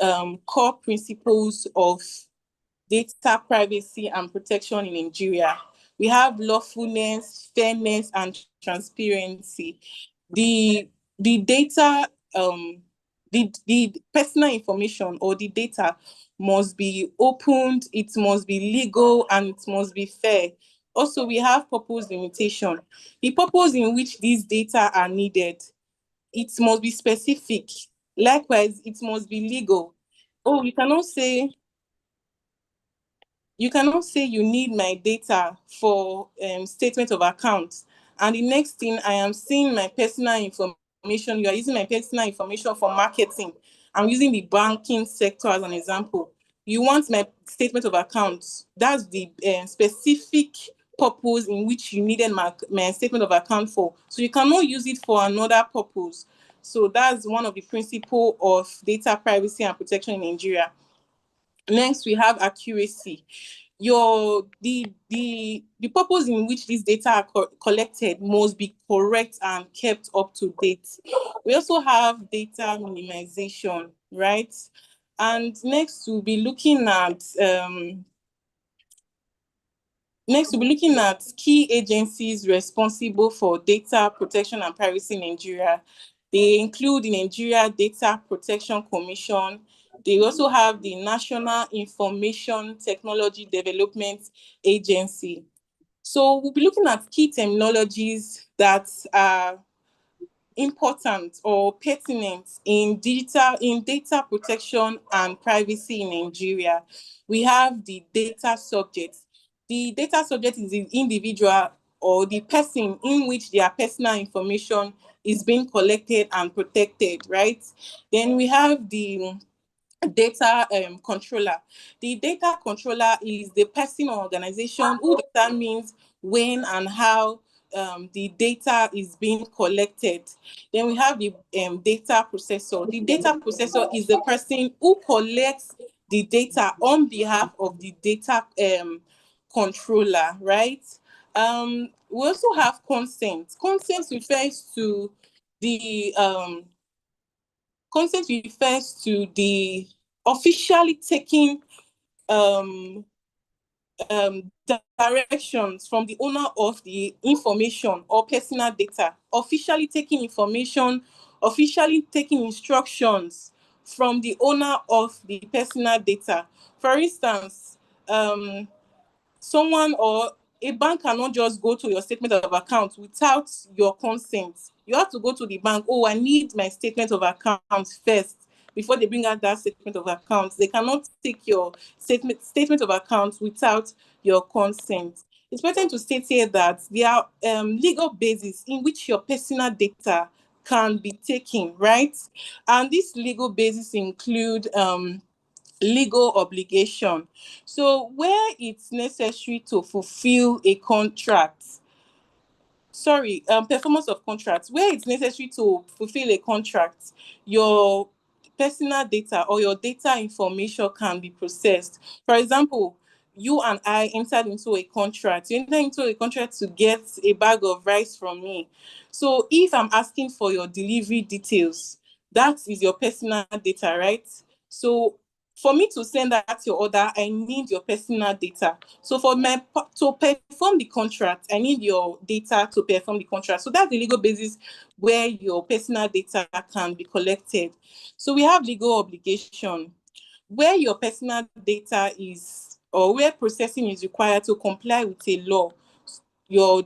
core principles of data privacy and protection in Nigeria. We have lawfulness, fairness, and transparency. The data, the personal information or the data must be opened, it must be legal, and it must be fair. Also, we have purpose limitation. The purpose in which these data are needed, it must be specific. Likewise, it must be legal. Oh, you cannot say you need my data for statement of account, and the next thing I am seeing my personal information. You are using my personal information for marketing. I'm using the banking sector as an example. You want my statement of account. That's the specific purpose in which you needed my statement of account for. So you cannot use it for another purpose. So that's one of the principles of data privacy and protection in Nigeria. Next, we have accuracy. The purpose in which these data are collected must be correct and kept up to date. We also have data minimization, right? And next, we'll be looking at key agencies responsible for data protection and privacy in Nigeria. They include the Nigeria Data Protection Commission. They also have the National Information Technology Development Agency. So we'll be looking at key terminologies that are important or pertinent in data protection and privacy in Nigeria. We have the data subject. The data subject is the individual or the person in which their personal information is being collected and protected, right? Then we have the data controller. The data controller is the person or organization who determines when and how the data is being collected. Then we have the data processor. The data processor is the person who collects the data on behalf of the data controller, right? We also have consent. Consent refers to the officially taking directions from the owner of the information or personal data, officially taking instructions from the owner of the personal data. For instance, someone or a bank cannot just go to your statement of account without your consent. You have to go to the bank. Oh, I need my statement of account first before they bring out that statement of account. They cannot take your statement of account without your consent. It's important to state here that there are legal bases in which your personal data can be taken, right? And these legal bases include legal obligation. So where it's necessary to fulfill a contract, performance of contracts, where it's necessary to fulfill a contract, your personal data or your data information can be processed. For example, you and I entered into a contract. You entered into a contract to get a bag of rice from me. So if I'm asking for your delivery details, that is your personal data, right? So for me to send out your order, I need your personal data. So to perform the contract, I need your data to perform the contract. So that's the legal basis where your personal data can be collected. So we have legal obligation. where your personal data is, or where processing is required to comply with a law, your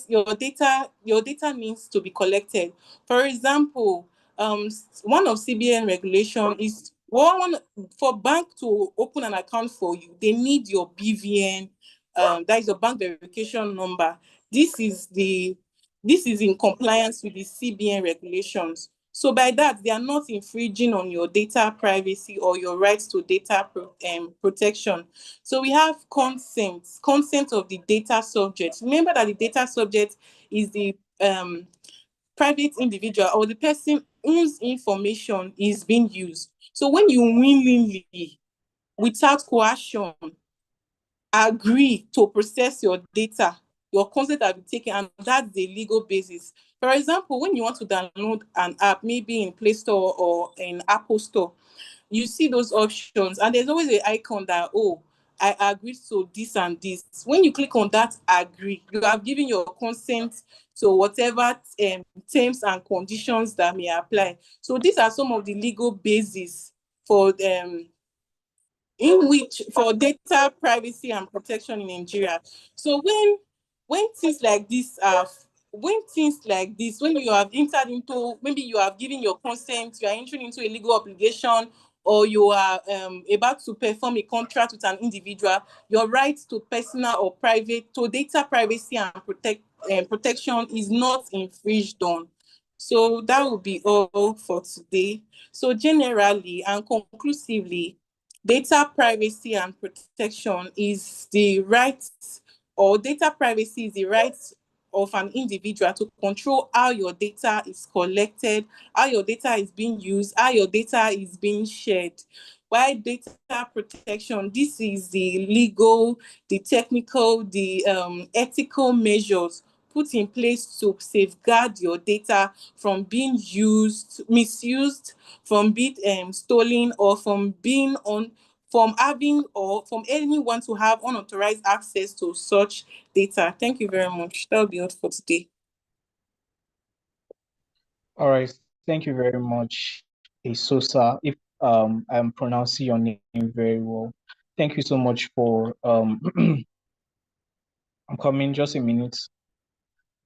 your data needs to be collected. For example, one of CBN regulation is one for bank to open an account for you, they need your BVN, that is your bank verification number. This is in compliance with the CBN regulations. So by that, they are not infringing on your data privacy or your rights to data protection. So we have consent of the data subject. Remember that the data subject is the private individual or the person whose information is being used. So when you willingly, without coercion, agree to process your data, your consent has been taken, and that's the legal basis. For example, when you want to download an app, maybe in Play Store or in Apple Store, you see those options, and there's always an icon that, oh, I agree to this and this. When you click on that agree, you have given your consent to whatever terms and conditions that may apply. So these are some of the legal bases for in which for data privacy and protection in Nigeria. So when things like this are when you have entered into, maybe you have given your consent, you are entering into a legal obligation, or you are about to perform a contract with an individual, your right to personal or private to data privacy and protection is not infringed on. So that will be all for today. So generally and conclusively, data privacy and protection is the right, or data privacy is the right of an individual to control how your data is collected, how your data is being used, how your data is being shared. While data protection, this is the legal, the technical, the ethical measures put in place to safeguard your data from being misused, from being stolen, or from having or from anyone to have unauthorized access to such data. Thank you very much. That will be all for today. All right. Thank you very much, Esosa, if I'm pronouncing your name very well. Thank you so much for I'm coming just a minute.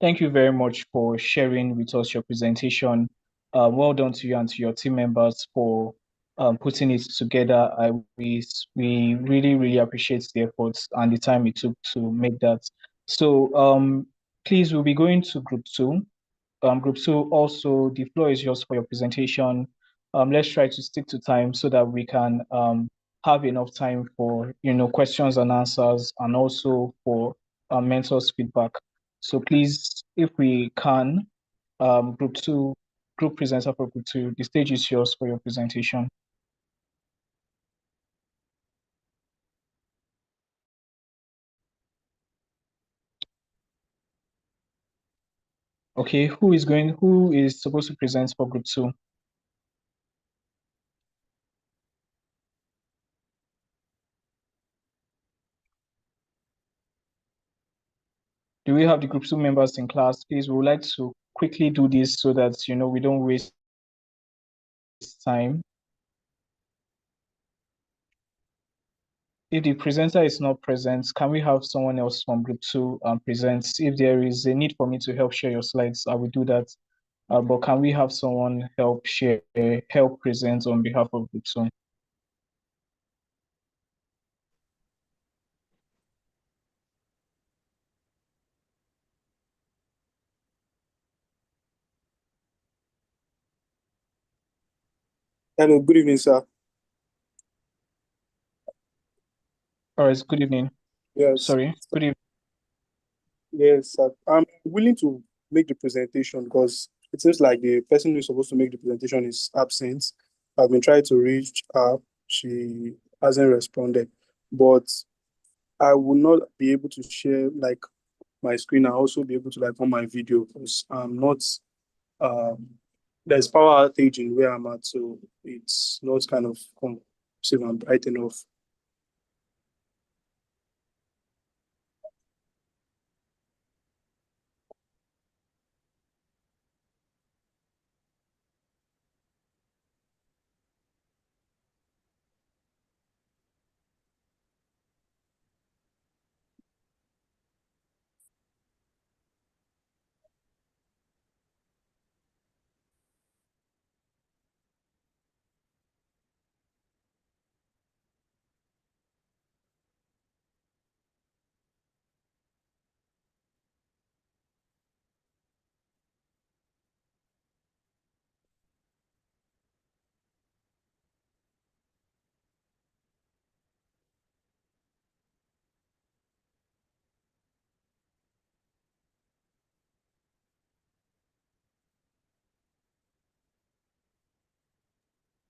Thank you very much for sharing with us your presentation. Well done to you and to your team members for putting it together. We really, really appreciate the efforts and the time it took to make that. So please, we'll be going to group two. Group two, also, the floor is yours for your presentation. Let's try to stick to time so that we can have enough time for questions and answers, and also for mentors' feedback. So please, if we can, group presenter for group two, the stage is yours for your presentation. Okay, who is supposed to present for group two? Do we have the group two members in class? Please, we would like to quickly do this so that we don't waste time. If the presenter is not present, can we have someone else from group two present? If there is a need for me to help share your slides, I will do that. But can we have someone help present on behalf of group two? Hello, good evening, sir. All right, good evening. Yes, Sorry, good evening. yes, sir. I'm willing to make the presentation because it seems like the person who is supposed to make the presentation is absent. I've been trying to reach her. She hasn't responded, but I will not be able to share like my screen and also be able to like on my video because I'm not there's power outage in where I'm at, so it's not kind of conclusive and bright enough.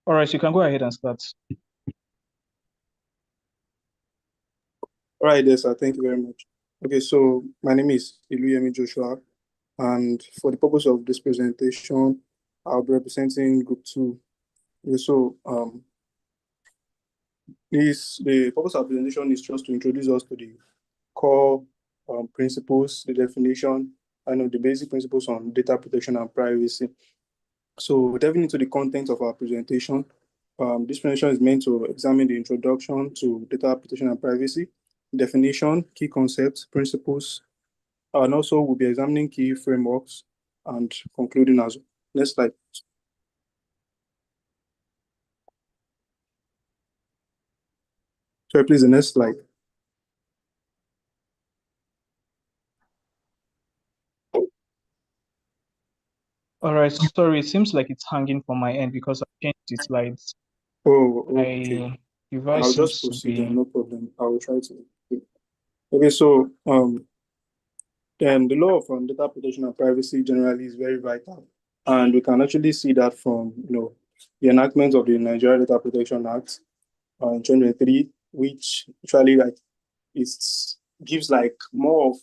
All right, you can go ahead and start. All right, yes, sir. Thank you very much. Okay, so my name is Iluyemi Joshua, and for the purpose of this presentation, I'll be representing Group 2. Okay, so the purpose of the presentation is just to introduce us to the core principles, the definition, and the basic principles on data protection and privacy. So diving into the content of our presentation, this presentation is meant to examine the introduction to data protection and privacy, definition, key concepts, principles, and also we'll be examining key frameworks and concluding as well. Next slide. Sorry, please, the next slide. All right, sorry, it seems like it's hanging from my end because I changed the slides. Oh, okay. Device I'll seems just to proceed, be. no problem. I will try to. Okay, so then the law of data protection and privacy generally is very vital, and we can actually see that from the enactment of the Nigeria Data Protection Act in 2023, which actually it gives more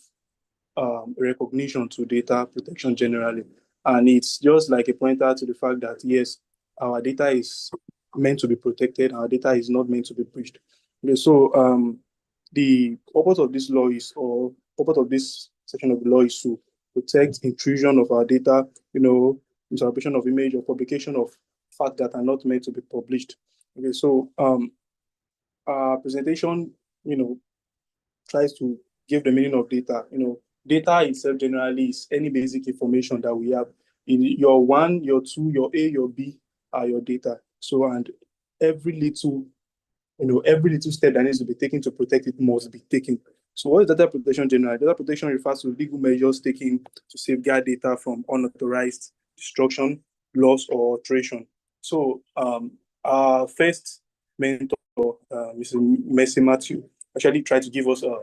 of recognition to data protection generally. And it's just like a pointer to the fact that, yes, our data is meant to be protected, our data is not meant to be breached. Okay, so the purpose of this law is, or purpose of this section of the law is to protect intrusion of our data, interpretation of image or publication of facts that are not meant to be published. Okay, so our presentation, tries to give the meaning of data. Data itself generally is any basic information that we have. In your one, your two, your A, your B are your data. So, and every little, every little step that needs to be taken to protect it must be taken. So what is data protection generally? Data protection refers to legal measures taken to safeguard data from unauthorized destruction, loss, or alteration. So our first mentor, Mr. Messi Matthew, actually tried to give us a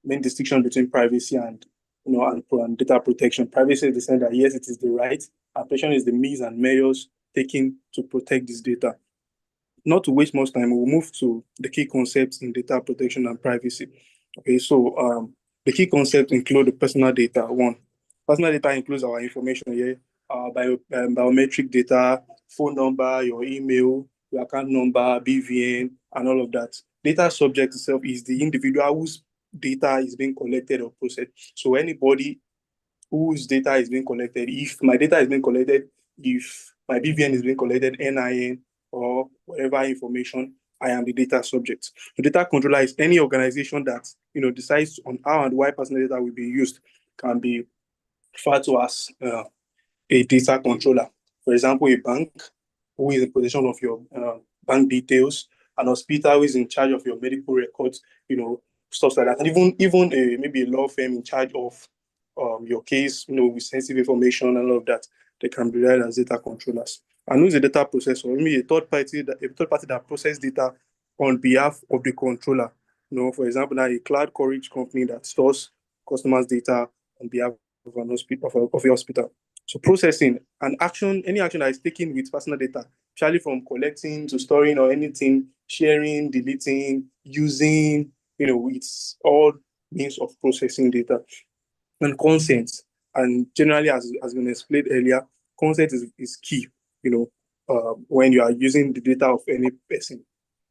main distinction between privacy and and data protection. Privacy is the sense that yes, it is the right, and protection is the means and measures taken to protect this data. Not to waste much time, we'll move to the key concepts in data protection and privacy. Okay, so the key concepts include the personal data. One, personal data includes our information here, biometric data, phone number, your email, your account number, BVN, and all of that. Data subject itself is the individual whose data is being collected or processed. So anybody whose data is being collected, if my data is being collected, if my BVN is being collected, NIN, or whatever information, I am the data subject. The data controller is any organization that decides on how and why personal data will be used, can be referred to as a data controller. For example, a bank who is in possession of your bank details, an hospital who is in charge of your medical records, stuff like that, and even maybe a law firm in charge of your case, with sensitive information and all of that. They can be read as data controllers. And who is a data processor? Maybe a third party that processes data on behalf of the controller. For example, now a cloud storage company that stores customers' data on behalf of an hospital of a hospital. So processing an action, any action that is taken with personal data, especially from collecting to storing or anything, sharing, deleting, using, it's all means of processing data. And consent, and generally, as been explained earlier, consent is key, when you are using the data of any person.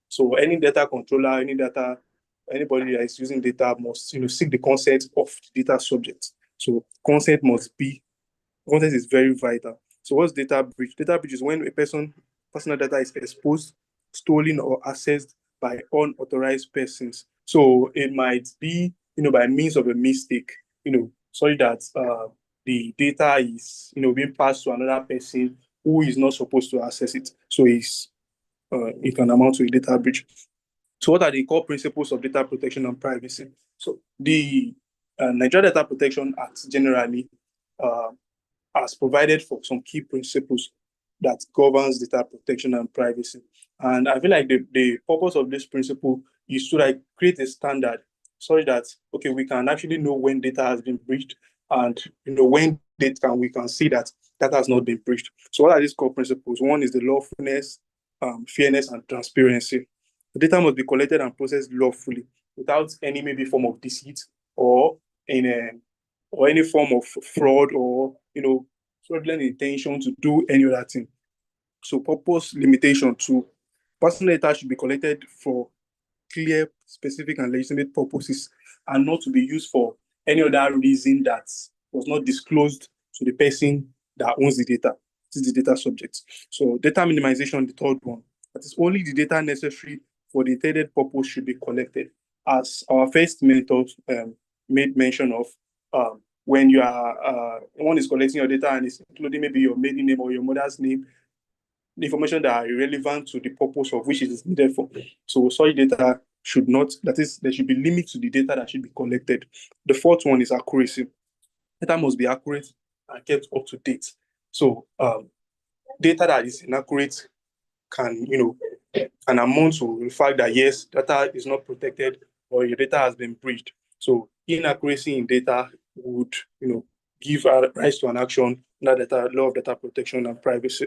So any data controller, anybody that is using data must, seek the consent of the data subject. So consent is very vital. So what's data breach? Data breach is when a personal data is exposed, stolen, or accessed by unauthorized persons. So it might be, by means of a mistake, sorry that the data is, being passed to another person who is not supposed to access it. So it can amount to a data breach. So what are the core principles of data protection and privacy? So the Nigeria Data Protection Act generally has provided for some key principles that governs data protection and privacy. And I feel like the purpose of this principle is to create a standard so that, we can actually know when data has been breached and, when we can see that that has not been breached. So what are these core principles? One is the lawfulness, fairness, and transparency. The data must be collected and processed lawfully without any maybe form of deceit or any form of fraud or fraudulent intention to do any other thing. So purpose limitation to personal data should be collected for clear, specific, and legitimate purposes and not to be used for any other reason that was not disclosed to the person that owns the data. This is the data subject. So data minimization, the third one. That is only the data necessary for the intended purpose should be collected. As our first mentor made mention of, when you are one is collecting your data and is including maybe your maiden name or your mother's name, the information that are irrelevant to the purpose of which it is needed for. So such data should not, that is, there should be limits to the data that should be collected. The fourth one is accuracy. Data must be accurate and kept up to date. So data that is inaccurate can amount to the fact that yes, data is not protected or your data has been breached. So inaccuracy in data would give rise to an action under the law of data protection and privacy.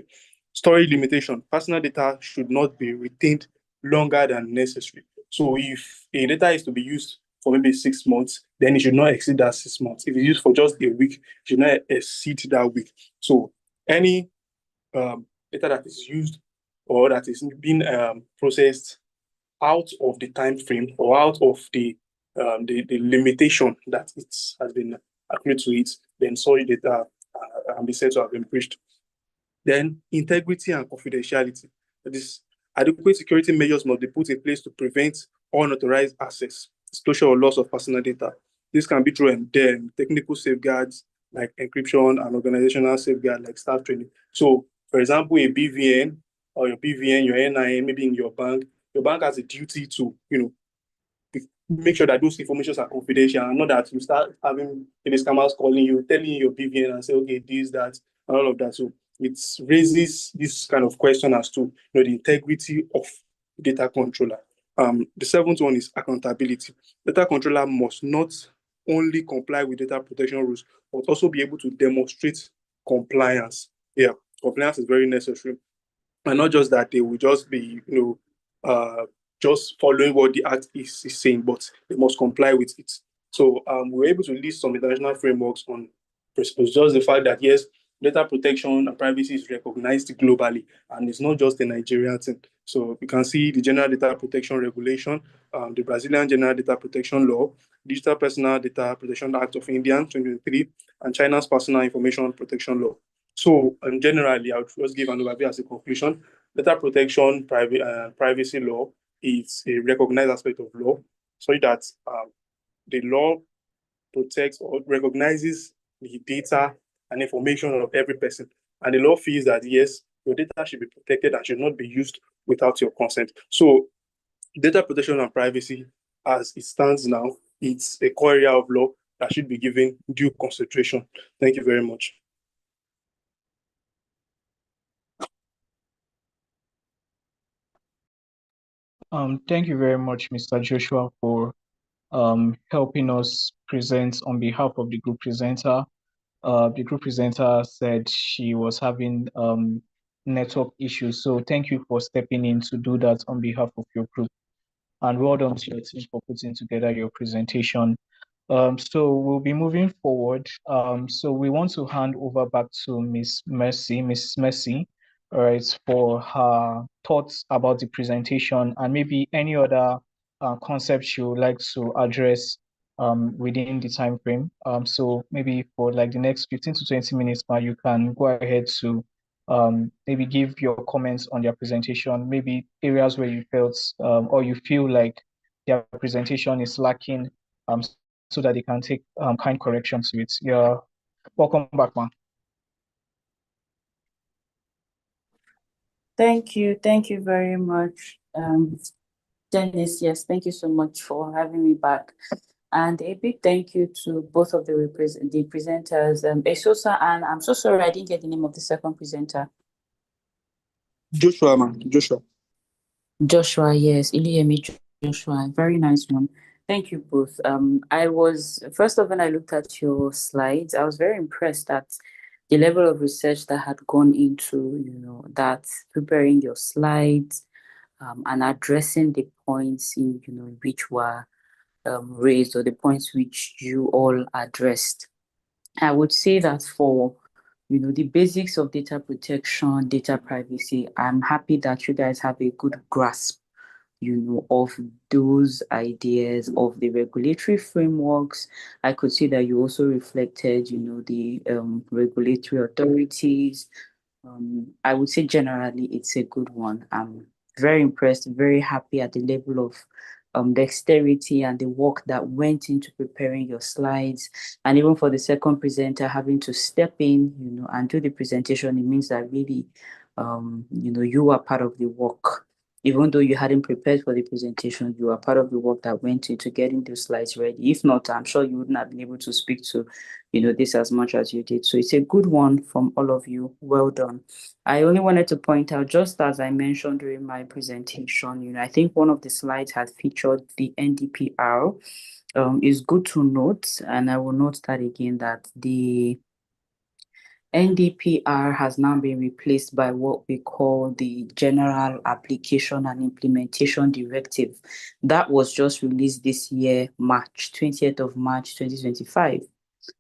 Storage limitation. Personal data should not be retained longer than necessary. So if a data is to be used for maybe 6 months, then it should not exceed that 6 months. If it's used for just a week, it should not exceed that week. So any data that is used or that is being processed out of the time frame or out of the limitation that it has been accurate to it, then such data can be said to have been breached. Then integrity and confidentiality. That is, adequate security measures must be put in place to prevent unauthorized access, disclosure, or loss of personal data. This can be through technical safeguards like encryption and organizational safeguards like staff training. So, for example, a BVN or your BVN, your NIN, maybe in your bank has a duty to, make sure that those informations are confidential and not that you start having maybe scammers calling you, telling you your BVN and say, okay, this, that, and all of that. So it raises this kind of question as to the integrity of data controller. The seventh one is accountability. Data controller must not only comply with data protection rules, but also be able to demonstrate compliance. Yeah, compliance is very necessary. And not just that they will just be, just following what the act is saying, but they must comply with it. So we're able to list some international frameworks on principles. Just the fact that, yes, data protection and privacy is recognized globally, and it's not just a Nigerian thing. So you can see the General Data Protection Regulation, the Brazilian General Data Protection Law, Digital Personal Data Protection Act of India 2023, and China's Personal Information Protection Law. So generally, I would just give an overview as a conclusion. Data protection, privacy law is a recognized aspect of law, so that the law protects or recognizes the data and information of every person. And the law feels that, yes, your data should be protected and should not be used without your consent. So data protection and privacy, as it stands now, it's a core area of law that should be given due consideration. Thank you very much. Thank you very much, Mr. Joshua, for helping us present on behalf of the group presenter. The group presenter said she was having network issues, so thank you for stepping in to do that on behalf of your group. And well done to your team for putting together your presentation. So we'll be moving forward. So we want to hand over back to Miss Mercy, all right, for her thoughts about the presentation and maybe any other concepts you would like to address within the time frame. So maybe for like the next 15 to 20 minutes, you can go ahead to maybe give your comments on their presentation, maybe areas where you felt or you feel like their presentation is lacking, so that they can take kind correction to it. Yeah, welcome back, man. Thank you very much, Dennis. Yes, thank you so much for having me back. And a big thank you to both of the presenters, Esosa, and I'm so sorry I didn't get the name of the second presenter. Joshua, man. Joshua, yes, Iliyemi Joshua, very nice one. Thank you both. First of all, when I looked at your slides, I was very impressed that the level of research that had gone into, that preparing your slides, and addressing the points in, which were raised, or the points which you all addressed. I would say that for, the basics of data protection, data privacy, I'm happy that you guys have a good grasp, of those ideas, of the regulatory frameworks. I could see that you also reflected, the regulatory authorities. I would say generally it's a good one. I'm very impressed, very happy at the level of dexterity and the work that went into preparing your slides. And even for the second presenter having to step in, and do the presentation, it means that really, you are part of the work. Even though you hadn't prepared for the presentation, you are part of the work that went into getting those slides ready. If not, I'm sure you wouldn't have been able to speak to, this as much as you did. So it's a good one from all of you. Well done. I only wanted to point out, just as I mentioned during my presentation, I think one of the slides had featured the NDPR. It's good to note, and I will note that again, that the NDPR has now been replaced by what we call the General Application and Implementation Directive. That was just released this year, 20th of March, 2025.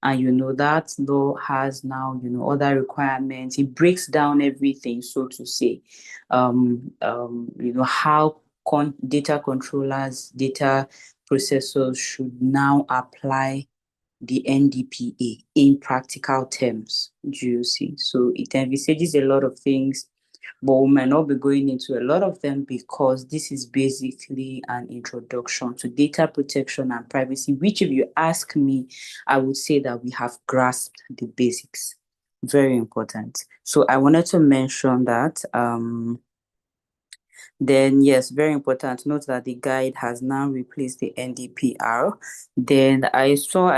And, that law has now, other requirements. It breaks down everything, so to say, how data controllers, data processors should now apply the NDPA in practical terms. Do you see? So it envisages a lot of things, but we might not be going into a lot of them because this is basically an introduction to data protection and privacy, which, if you ask me, I would say that we have grasped the basics. Very important. So I wanted to mention that. Then, yes, very important. Note that the guide has now replaced the NDPR. Then I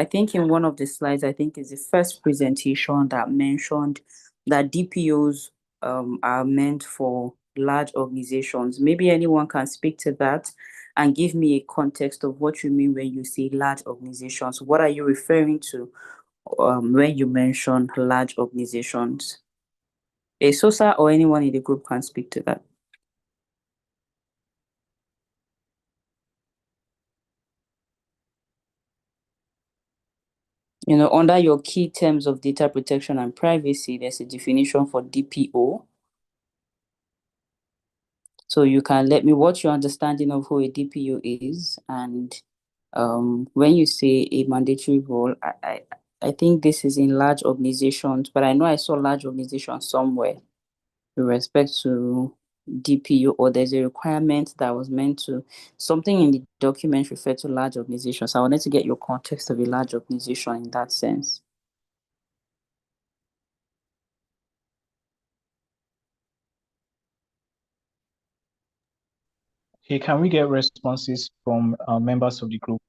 think in one of the slides, I think it's the first presentation that mentioned that DPOs are meant for large organizations. Maybe anyone can speak to that and give me a context of what you mean when you say large organizations. What are you referring to when you mention large organizations? A SOSA or anyone in the group can speak to that. Under your key terms of data protection and privacy, there's a definition for DPO. So you can let me what's your understanding of who a DPO is, and when you say a mandatory role, I think this is in large organizations, but I know I saw large organizations somewhere with respect to DPO, or there's a requirement that was meant to, something in the document referred to large organizations. I wanted to get your context of a large organization in that sense. Hey, can we get responses from members of the group?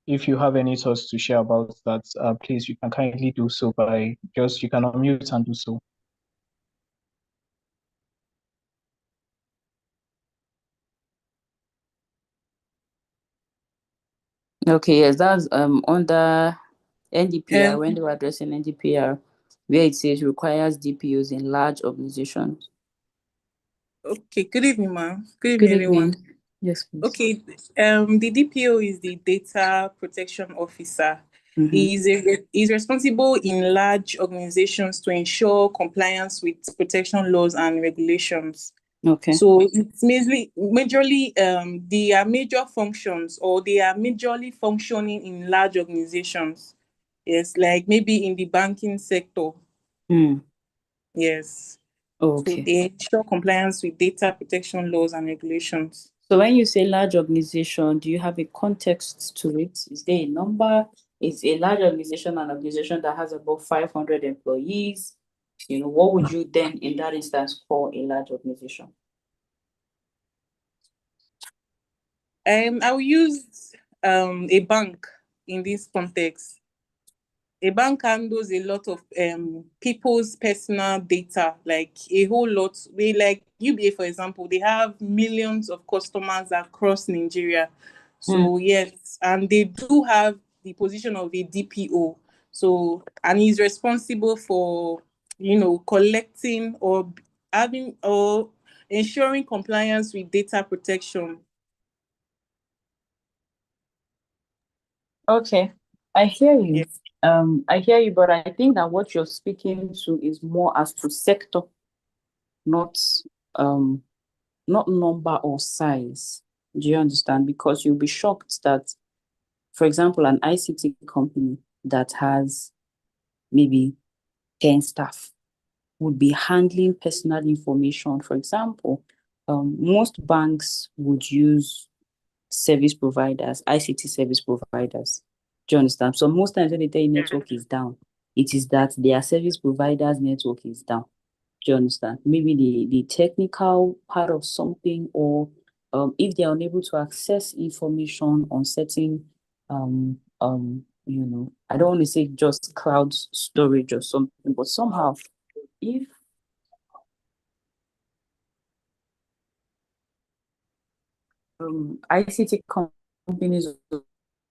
If you have any thoughts to share about that, please, you can kindly do so by you can unmute and do so. Okay, yes, that's under NDPR, when they were addressing NDPR, where it says requires DPOs in large organizations. Okay, good evening, ma'am. Good evening, everyone. Yes, please. Okay, the DPO is the Data Protection Officer. Mm-hmm. He's responsible in large organizations to ensure compliance with protection laws and regulations. Okay. So it's majorly they are major functions, or they are majorly functioning in large organizations. Yes, like maybe in the banking sector. Yes. Okay. So they ensure compliance with data protection laws and regulations. So when you say large organization, do you have a context to it? Is there a number? Is a large organization an organization that has about 500 employees? What would you then, in that instance, call a large organization? I will use a bank in this context. A bank handles a lot of people's personal data, like a whole lot. Like UBA, for example, they have millions of customers across Nigeria. So yes, and they do have the position of a DPO. So, and he's responsible for collecting or having or ensuring compliance with data protection. Okay, I hear you. Yes. I hear you, but I think that what you're speaking to is more as to sector, not not number or size. Do you understand? Because you'll be shocked that, for example, an ICT company that has maybe 10 staff would be handling personal information. For example, most banks would use service providers, ICT service providers. Do you understand? So most times when they tell you network is down, it is that their service provider's network is down. Do you understand? Maybe the technical part of something, or if they are unable to access information on certain I don't want to say just cloud storage or something, but somehow if ICT companies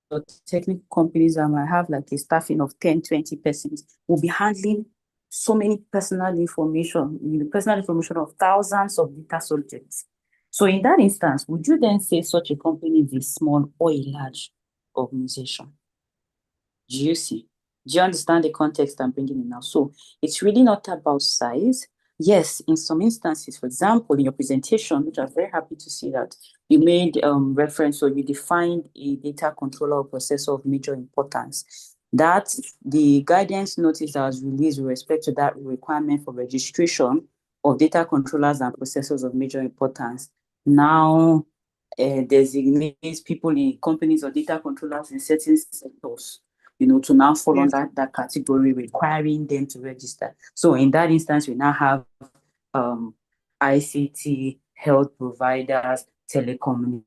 or technical companies that might have like a staffing of 10, 20% will be handling so many personal information of thousands of data subjects. So in that instance, would you then say such a company is a small or a large organization? Do you see? Do you understand the context I'm bringing in now? So it's really not about size. Yes, in some instances, for example, in your presentation, which I'm very happy to see that you made reference, or you defined a data controller or processor of major importance. That the guidance notice that was released with respect to that requirement for registration of data controllers and processors of major importance now designates people in companies or data controllers in certain sectors, to now fall under that category, requiring them to register. So in that instance, we now have ICT, health providers, telecommunications.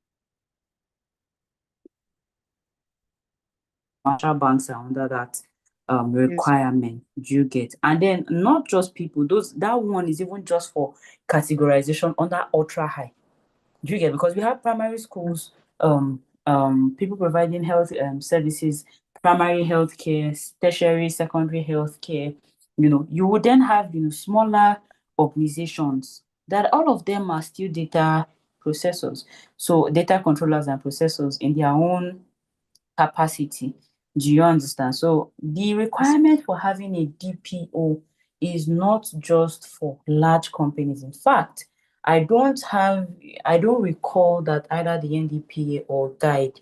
Commercial banks are under that requirement. Do you get? And then not just people, that one is even just for categorization under ultra high. Do you get? Because we have primary schools, people providing health services, primary health care, tertiary, secondary health care. You would then have smaller organizations that all of them are still data processors. So data controllers and processors in their own capacity. Do you understand? So the requirement for having a DPO is not just for large companies. In fact, I don't recall that either the NDPA or guide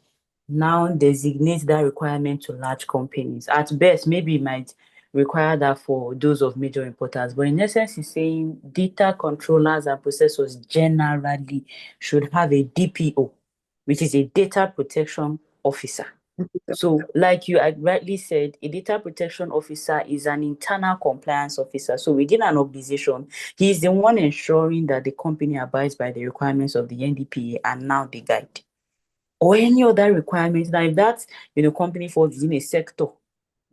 now designates that requirement to large companies. At best, maybe it might require that for those of major importance. But in essence, it's saying data controllers and processors generally should have a DPO, which is a data protection officer. So, like you rightly said, a data protection officer is an internal compliance officer. So, within an organization, he is the one ensuring that the company abides by the requirements of the NDPA and now the guide, or any other requirements. Now, if that company falls within a sector,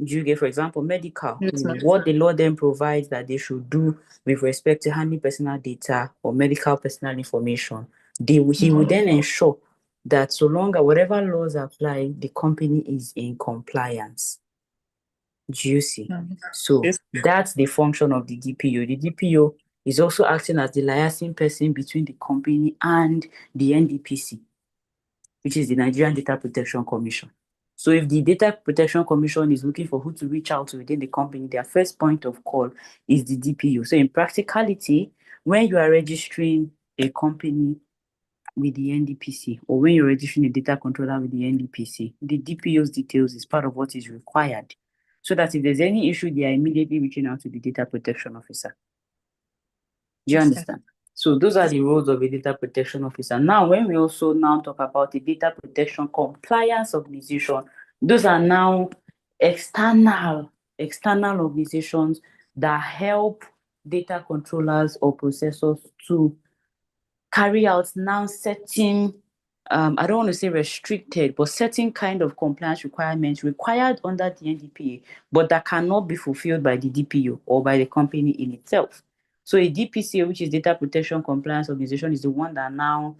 do you get, for example, medical, what the law then provides that they should do with respect to handling personal data or medical personal information, he will then ensure that so long as whatever laws apply, the company is in compliance. Do you see? So that's the function of the DPO. The DPO is also acting as the liaising person between the company and the NDPC, which is the Nigerian Data Protection Commission. So if the Data Protection Commission is looking for who to reach out to within the company, their first point of call is the DPO. So in practicality, when you are registering a company with the NDPC, or when you're registering a data controller with the NDPC, the DPO's details is part of what is required, so that if there's any issue, they are immediately reaching out to the data protection officer. Do you understand? So those are the roles of a data protection officer. Now, when we also now talk about the data protection compliance organization, those are now external organizations that help data controllers or processors to carry out now certain, I don't want to say restricted, but certain kind of compliance requirements required under the NDPA, but that cannot be fulfilled by the DPO or by the company in itself. So a DPCO, which is Data Protection Compliance Organization, is the one that now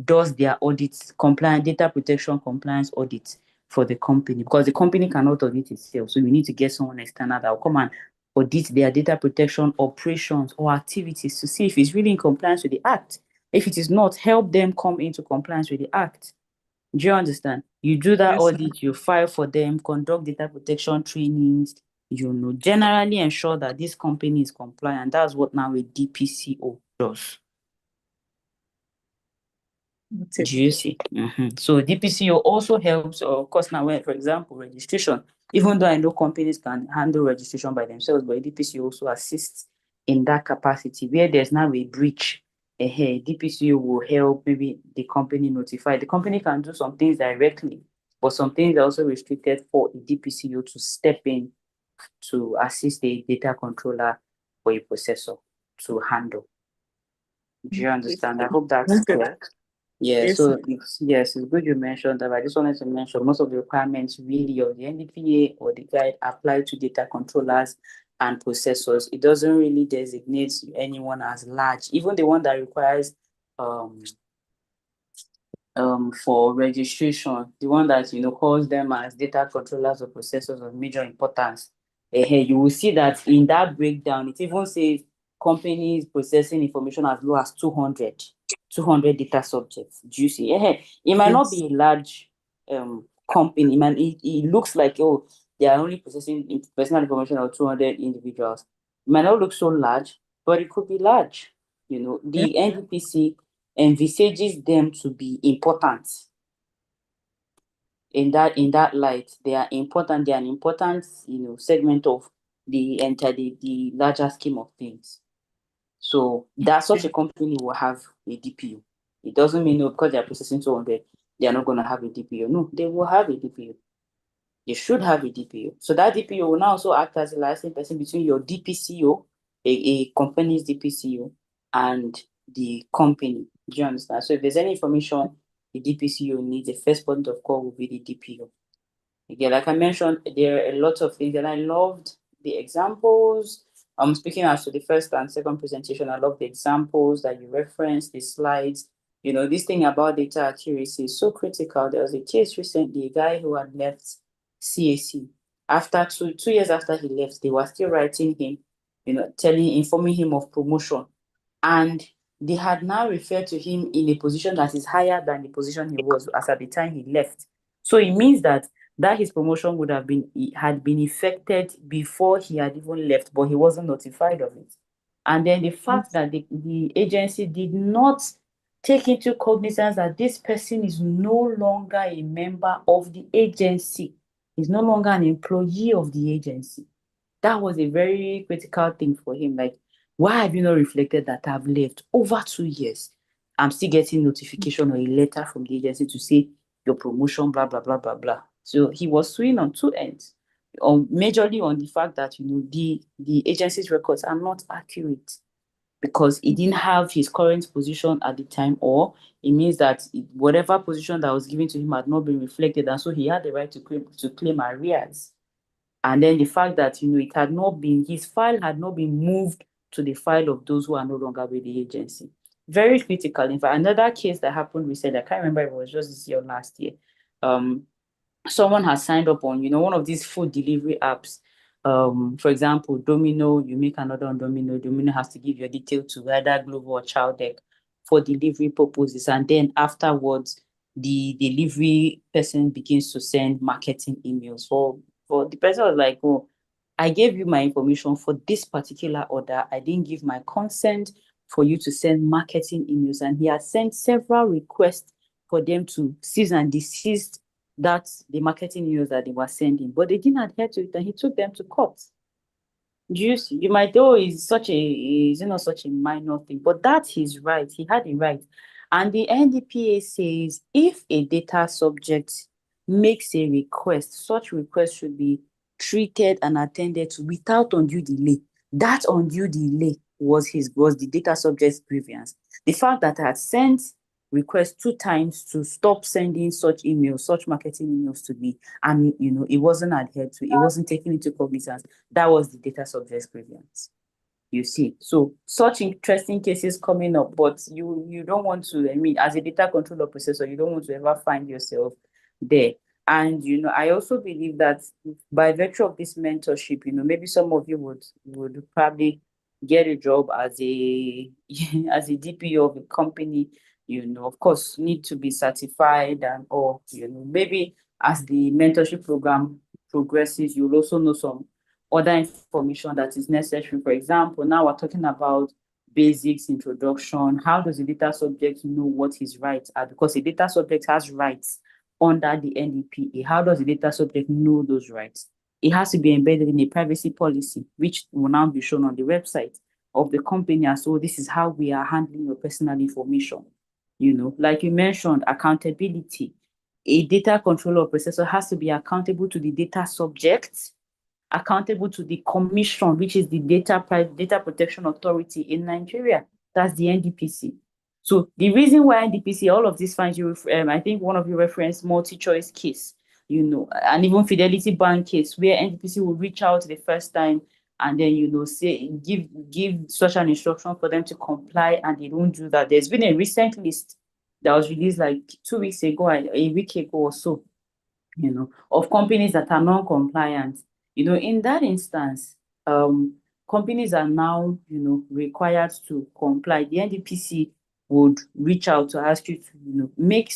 does their audits, data protection compliance audits for the company, because the company cannot audit itself. So we need to get someone external that will come and audit their data protection operations or activities to see if it's really in compliance with the Act. If it is not, help them come into compliance with the Act. Do you understand? You do that Yes, sir. audit, you file for them, conduct data protection trainings, generally ensure that this company is compliant. That's what now a DPCO does. Do you see? So DPCO also helps, of course, now, for example, registration. Even though I know companies can handle registration by themselves, but DPCO also assists in that capacity where there's now a breach. DPCO will help maybe the company notify. The company can do some things directly, but some things are also restricted for a DPCO to step in to assist a data controller or a processor to handle. Do you understand? I hope that's clear. Yeah, Yes. so it's good you mentioned that. I just wanted to mention most of the requirements really of the NDPA or the guide apply to data controllers and processors. It doesn't really designate anyone as large, even the one that requires for registration, the one that calls them as data controllers or processors of major importance. You will see that in that breakdown, it even says companies processing information as low as 200 data subjects. Do you see? It might not be a large company. It looks like, oh, they are only processing personal information of 200 individuals. It might not look so large, but it could be large. The NDPC envisages them to be important. In that light, they are important. They are an important, segment of the larger scheme of things. So that such a company will have a DPO. It doesn't mean because they are processing 200, they are not going to have a DPO. No, they will have a DPO. They should have a DPO. So that DPO will now also act as a licensing person between your DPCO, a company's DPCO, and the company. Do you understand? So if there's any information the DPCO needs, the first point of call will be the DPO. Again, like I mentioned, there are a lot of things, and I loved the examples. I'm speaking as to the first and second presentation. I love the examples that you referenced, the slides. This thing about data accuracy is so critical. There was a case recently, a guy who had left CAC. After 2 years after he left, they were still writing him, informing him of promotion. And they had now referred to him in a position that is higher than the position he was as at the time he left. So it means that his promotion had been effected before he had even left, but he wasn't notified of it. And then the fact that the agency did not take into cognizance that this person is no longer a member of the agency, is no longer an employee of the agency. That was a very critical thing for him. Like, why have you not reflected that I've left over 2 years? I'm still getting notification or a letter from the agency to say your promotion, blah, blah, blah, blah, blah. So he was suing on two ends, majorly on the fact that, the agency's records are not accurate because he didn't have his current position at the time, or it means that whatever position that was given to him had not been reflected, and so he had the right to claim arrears. And then the fact that, it had not been, his file had not been moved to the file of those who are no longer with the agency. Very critical. In fact, another case that happened recently, I can't remember if it was just this year or last year. Someone has signed up on, one of these food delivery apps. For example, Domino, you make an order on Domino. Domino has to give your detail to either Glovo or Chowdeck for delivery purposes. And then afterwards, the delivery person begins to send marketing emails for the person was like, oh, I gave you my information for this particular order. I didn't give my consent for you to send marketing emails. And he has sent several requests for them to cease and desist the marketing emails that they were sending, but they didn't adhere to it, and he took them to court. You might know it's such a minor thing, but that's his right. He had a right. And the NDPA says if a data subject makes a request, such request should be treated and attended to without undue delay. That undue delay was the data subject's grievance. The fact that I had sent requests 2 times to stop sending such marketing emails to me, and it wasn't adhered to, it wasn't taken into cognizance, that was the data subject's grievance. You see, so such interesting cases coming up, but you don't want to, as a data controller processor, you don't want to ever find yourself there. And I also believe that by virtue of this mentorship, maybe some of you would probably get a job as a as a DPO of a company. Of course, need to be certified and or maybe as the mentorship program progresses, you'll also know some other information that is necessary. For example, now we're talking about basics, introduction. How does a data subject know what his rights are? Because a data subject has rights under the NDPA. How does the data subject know those rights? It has to be embedded in a privacy policy, which will now be shown on the website of the company. And so this is how we are handling your personal information. Like you mentioned, accountability. A data controller or processor has to be accountable to the data subject, accountable to the commission, which is the data protection authority in Nigeria. That's the NDPC. So the reason why NDPC, all of these fines, I think one of you referenced multi-choice case, and even Fidelity Bank case, where NDPC will reach out the first time and then, say, give such an instruction for them to comply, and they don't do that. There's been a recent list that was released like 2 weeks ago, a week ago or so, of companies that are non-compliant. In that instance, companies are now, required to comply. The NDPC would reach out to ask you to, make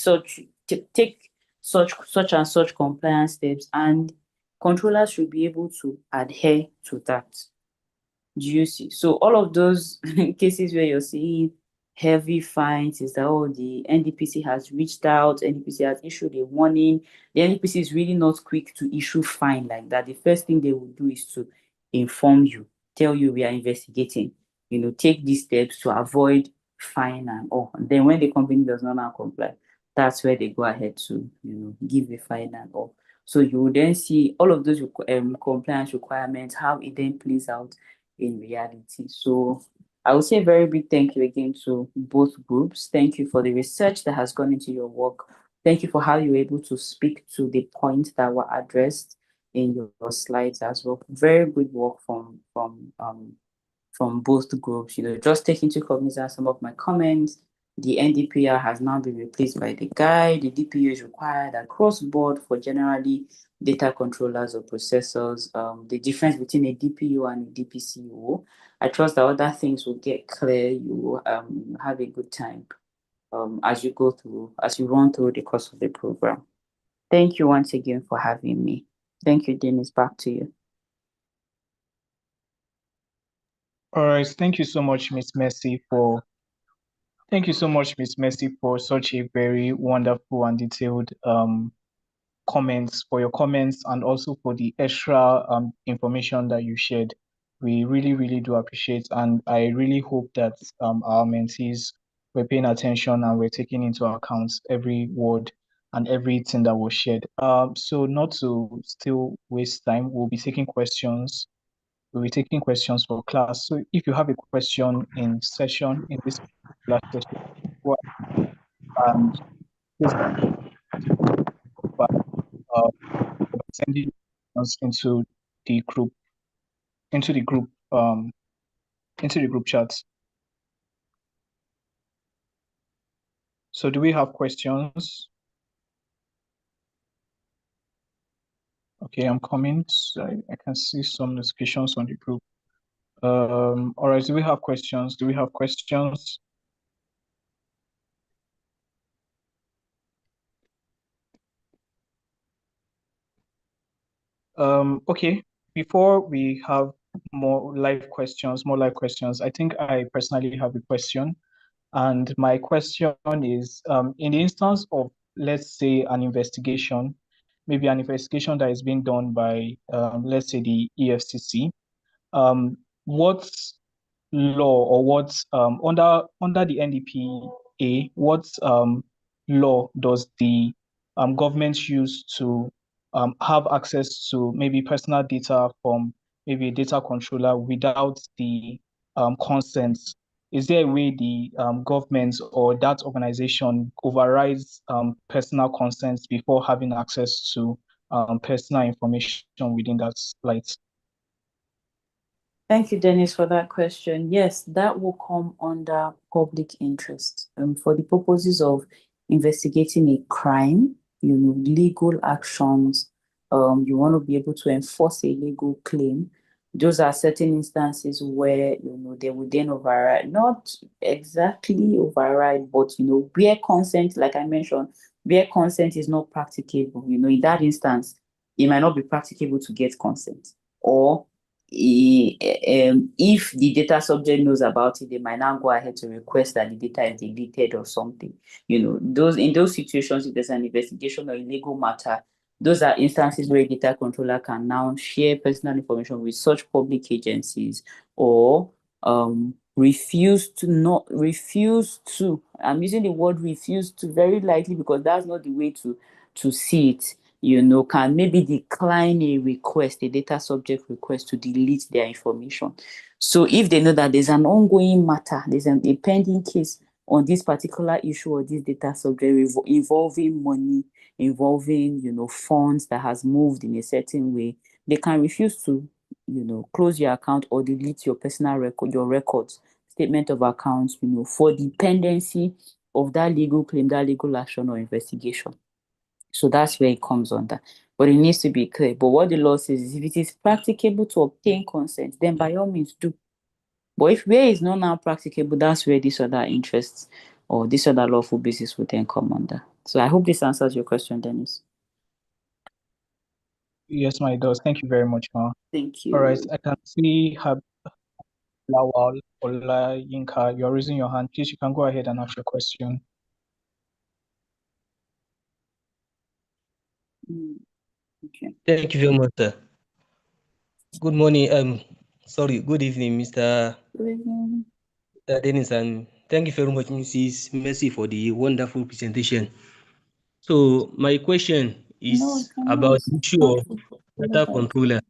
take such and such compliance steps, and controllers should be able to adhere to that. Do you see? So all of those cases where you're seeing heavy fines is that, the NDPC has reached out, NDPC has issued a warning. The NDPC is really not quick to issue fine like that. The first thing they will do is to inform you, tell you we are investigating, take these steps to avoid fine and all. And then when the company does not now comply, that's where they go ahead to, give a fine and all. So you will then see all of those compliance requirements, how it then plays out in reality. So I would say a very big thank you again to both groups. Thank you for the research that has gone into your work. Thank you for how you were able to speak to the points that were addressed in your slides as well. Very good work from both groups. Just take into cognizance some of my comments. The NDPR has now been replaced by the guide. The DPU is required across board for generally data controllers or processors. The difference between a DPU and a DPCO. I trust that other things will get clear. You will have a good time as you run through the course of the program. Thank you once again for having me. Thank you, Dennis. Back to you. All right. Thank you so much, Miss Mercy, for such a very wonderful and detailed your comments, and also for the extra information that you shared. We really, really do appreciate, and I really hope that our mentees were paying attention and we're taking into account every word and everything that was shared. So not to still waste time, we'll be taking questions. We'll be taking questions for class. So if you have a question in this session, go ahead and post them by sending us into the group into the group chat. So do we have questions? Okay, I'm coming. So I can see some notifications on the group. All right, do we have questions? Okay, before we have more live questions, I think I personally have a question. And my question is, in the instance of, let's say, an investigation, maybe an investigation that is being done by, let's say, the EFCC, what law, or what under the NDPA, what law does the government use to have access to maybe personal data from maybe a data controller without the consent? Is there a way the government or that organization overrides personal consents before having access to personal information within that site? Thank you, Dennis, for that question. Yes, that will come under public interest for the purposes of investigating a crime legal actions, you want to be able to enforce a legal claim. Those are certain instances where, they would then override, not exactly override, but, where consent, like I mentioned, where consent is not practicable, in that instance, it might not be practicable to get consent. Or if the data subject knows about it, they might now go ahead to request that the data is deleted or something. In those situations, if there's an investigation or a legal matter, those are instances where a data controller can now share personal information with such public agencies, or refuse to. I'm using the word refuse to very lightly because that's not the way to see it. Can maybe decline a data subject request to delete their information. So if they know that there's an ongoing matter, there's a pending case on this particular issue or this data subject involving money, involving, funds that has moved in a certain way, they can refuse to, close your account or delete your personal record, your records, statement of accounts, for dependency of that legal claim, that legal action or investigation. So that's where it comes under. But it needs to be clear. But what the law says is if it is practicable to obtain consent, then by all means do. But if where it's not now practicable, that's where this other interests or this other lawful basis would then come under. So I hope this answers your question, Dennis. Yes, it does. Thank you very much, Ma. Thank you. All right, I can see Lawal Ola Yinka. You're raising your hand. Please, you can go ahead and ask your question. Okay. Thank you very much, sir. Good morning. Good evening, Mr. Dennis, and thank you very much, Mrs. Mercy, for the wonderful presentation. So my question is about the issue of data controller.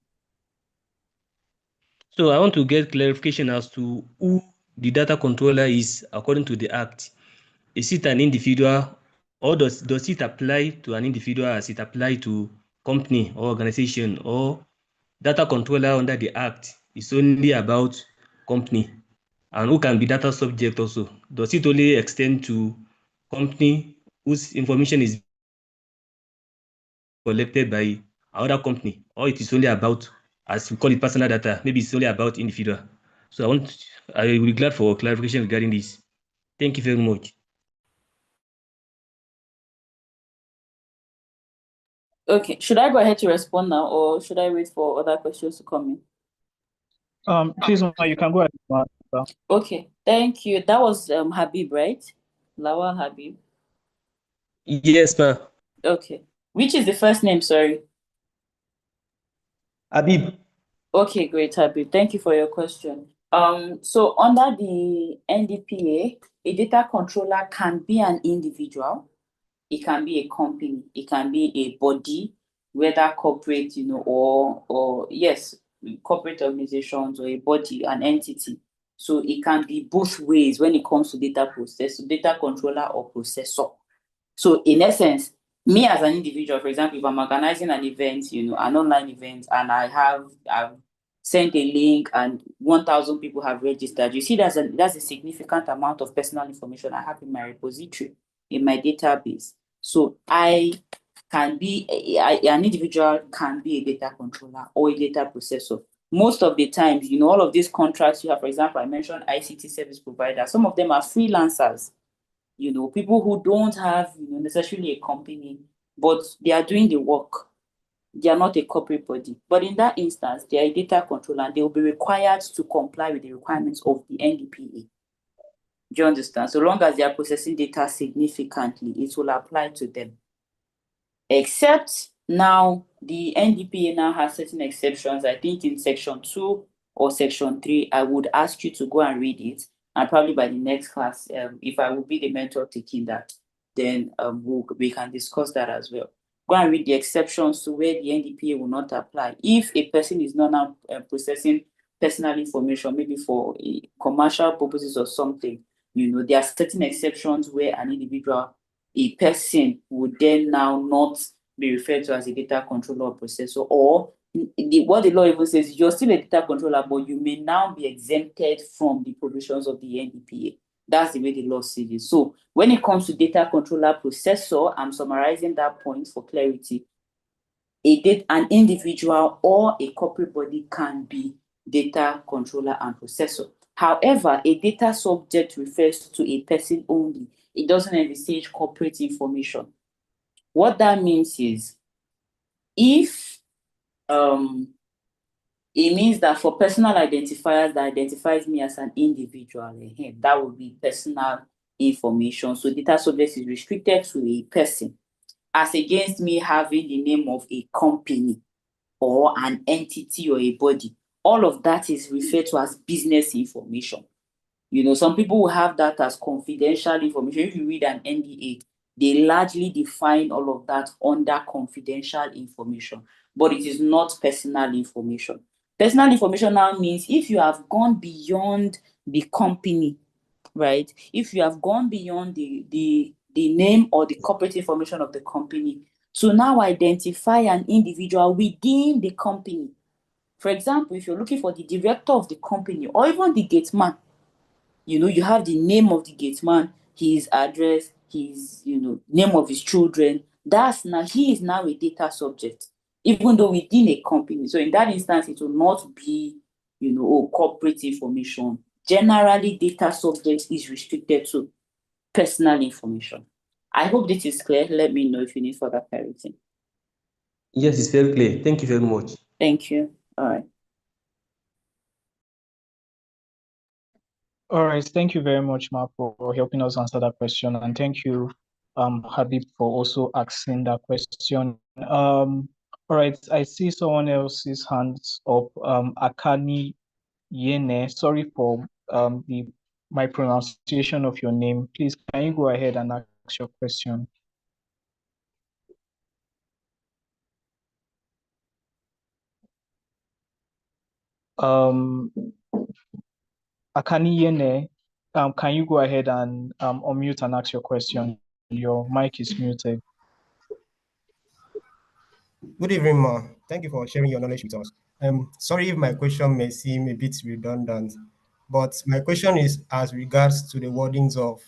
So I want to get clarification as to who the data controller is according to the Act. Is it an individual, or does it apply to an individual as it applies to company or organization, or data controller under the Act is only about company? And who can be data subject also? Does it only extend to company whose information is collected by another company, or it is only about, as we call it, personal data? Maybe it's only about individual. So I will be glad for clarification regarding this. Thank you very much. Okay, should I go ahead to respond now, or should I wait for other questions to come in? Please, Ma, you can go ahead. Ma. Okay, thank you. That was Habib, right? Lawal Habib. Yes, ma'am. Okay. Which is the first name, sorry? Habib. Okay, great, Habib. Thank you for your question. So under the NDPA, a data controller can be an individual, it can be a company, it can be a body, whether corporate, or yes, corporate organizations or a body, an entity. So it can be both ways when it comes to data controller or processor. So in essence, me as an individual, for example, if I'm organizing an event, an online event, and I've sent a link and 1,000 people have registered, you see that's a significant amount of personal information I have in my repository, in my database. So an individual can be a data controller or a data processor. Most of the times, all of these contracts you have, for example, I mentioned ICT service providers, some of them are freelancers. People who don't have necessarily a company, but they are doing the work. They are not a corporate body. But in that instance, they are a data controller and they will be required to comply with the requirements of the NDPA. Do you understand? So long as they are processing data significantly, it will apply to them. Except now, the NDPA now has certain exceptions. I think in Section 2 or Section 3, I would ask you to go and read it. And probably by the next class, if I will be the mentor taking that, then we can discuss that as well. Go and read the exceptions to where the NDPA will not apply. If a person is not now processing personal information, maybe for commercial purposes or something, there are certain exceptions where an individual, a person would then now not be referred to as a data controller or processor, or what the law even says, you're still a data controller, but you may now be exempted from the provisions of the NDPA. That's the way the law sees it. So when it comes to data controller processor, I'm summarizing that point for clarity. An individual or a corporate body can be data controller and processor. However, a data subject refers to a person only. It doesn't envisage corporate information. What that means is, if it means that for personal identifiers that identifies me as an individual, that would be personal information. So data subject is restricted to a person, as against me having the name of a company or an entity or a body. All of that is referred to as business information. Some people will have that as confidential information. If you read an NDA, they largely define all of that under confidential information, but it is not personal information. Personal information now means if you have gone beyond the company, right? If you have gone beyond the name or the corporate information of the company to now identify an individual within the company. For example, if you're looking for the director of the company or even the gate man, you have the name of the gate man, his address, his, name of his children. He is now a data subject, even though within a company. So in that instance, it will not be, corporate information. Generally, data subject is restricted to personal information. I hope this is clear. Let me know if you need further clarity. Yes, it's very clear. Thank you very much. Thank you. All right. All right. Thank you very much, Mark, for helping us answer that question. And thank you, Habib, for also asking that question. All right. I see someone else's hands up. Akani Yene. Sorry for my pronunciation of your name. Please, can you go ahead and ask your question? Akani Yene, can you go ahead and unmute and ask your question? Your mic is muted. Good evening, Ma. Thank you for sharing your knowledge with us. Sorry if my question may seem a bit redundant, but my question is as regards to the wordings of